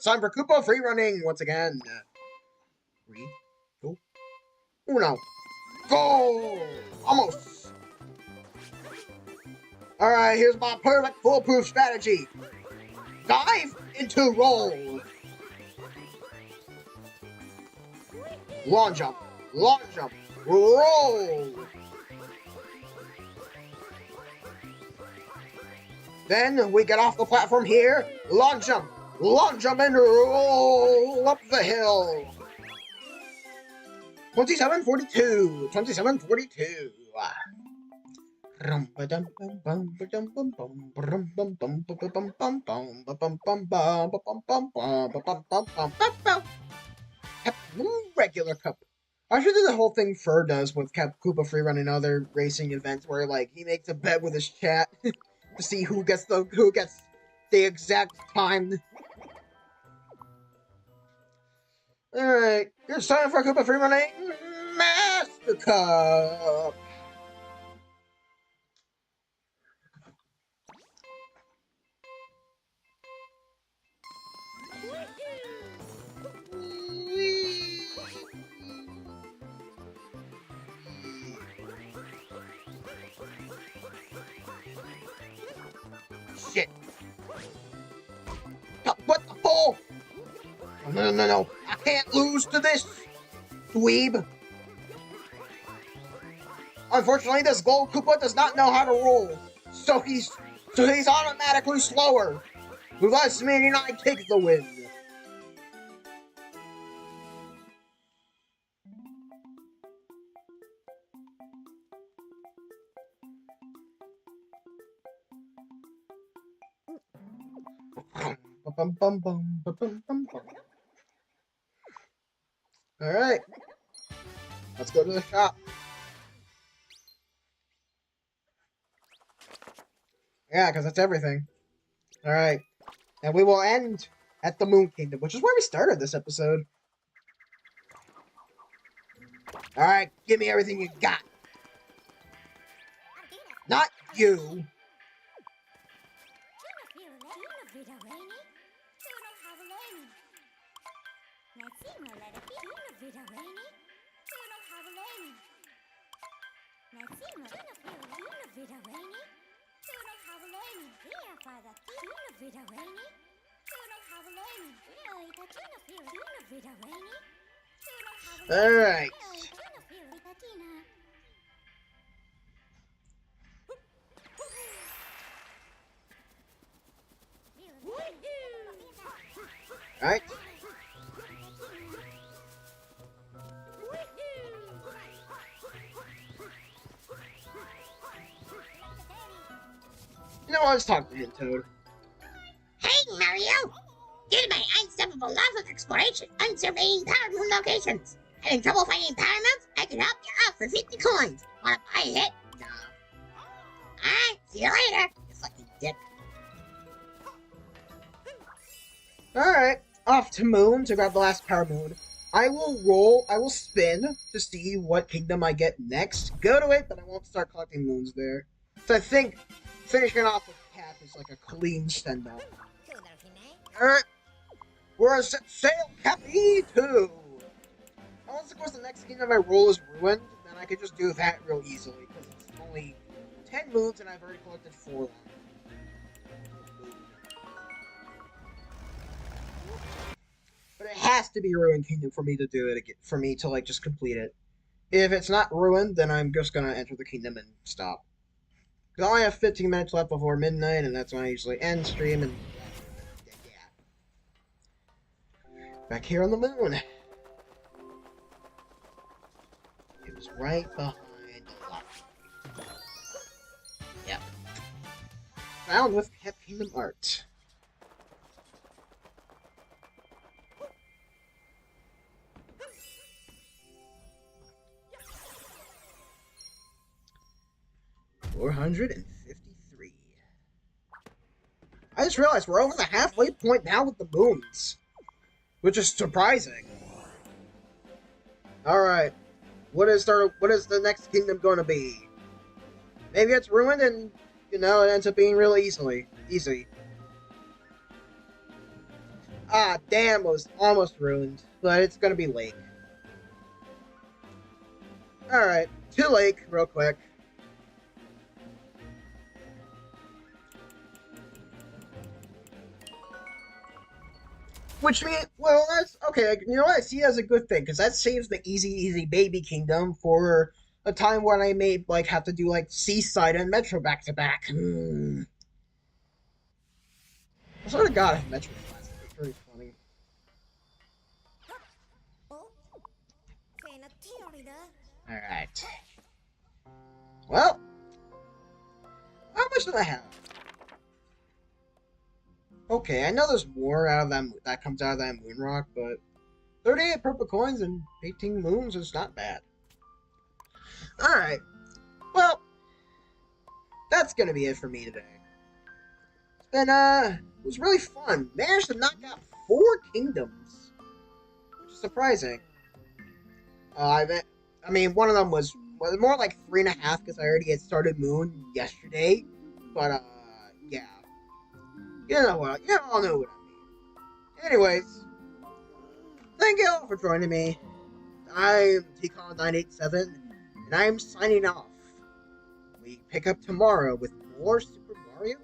time for Koopa free running once again. 3, 2, 1. Go! Almost. Alright, here's my perfect foolproof strategy. Dive into roll. Long jump, roll. Then we get off the platform here, long jump and roll up the hill. 2742. Regular cup. I should do the whole thing Fur does with Koopa free running other racing events, where like he makes a bet with his chat to see who gets the exact time. All right, it's time for Koopa free running Master Cup. Shit. What the bull? No. I can't lose to this dweeb. Unfortunately, this gold Koopa does not know how to roll. So he's automatically slower. Thus, meaning I take the win. Alright. Let's go to the shop. Yeah, because that's everything. Alright. And we will end at the Moon Kingdom, which is where we started this episode. Alright, give me everything you got. Not you. Alright. Alright. You know what? Let's talk to him, Toad. Hey, Mario! Due to my unstoppable love of exploration, unsurveying power moon locations. Having trouble finding power moons? I can help you out for 50 coins. Wanna buy it? No. Alright, see you later, you fucking dick. Alright, off to Moon to grab the last power moon. I will spin to see what kingdom I get next. Go to it, but I won't start collecting moons there. So I think finishing off with Cap is like a clean send-off. Alright, we're set sail, Cappy 2! Unless, of course, the next kingdom I roll is ruined, then I could just do that real easily, because it's only 10 moons and I've already collected 4 left. But it has to be Ruined Kingdom for me to do it again, for me to like just complete it. If it's not ruined, then I'm just gonna enter the kingdom and stop. Because I only have 15 minutes left before midnight, and that's when I usually end stream. And yeah, back here on the moon, it was right behind the lock. Yep. Found with Pet Kingdom art. $453. I just realized we're over the halfway point now with the moons, which is surprising. All right, what is the next kingdom going to be? Maybe it's ruined, and it ends up being really easy. Ah, damn, it was almost ruined, but it's going to be Lake. All right, to Lake, real quick. Which means, well, that's okay. You know what? I see it as a good thing because that saves the easy baby kingdom for a time when I may have to do Seaside and Metro back to back. I sort of got if Metro class. It's pretty funny. All right. Well, how much do I have? Okay, I know there's more out of that comes out of that moon rock, but 38 purple coins and 18 moons is not bad. Alright. Well, that's gonna be it for me today. It was really fun. Managed to knock out 4 kingdoms. Which is surprising. I mean, one of them was more like 3.5 because I already had started Moon yesterday. But, yeah. You all know what I mean. Anyways, thank you all for joining me. I'm TCon987, and I'm signing off. We pick up tomorrow with more Super Mario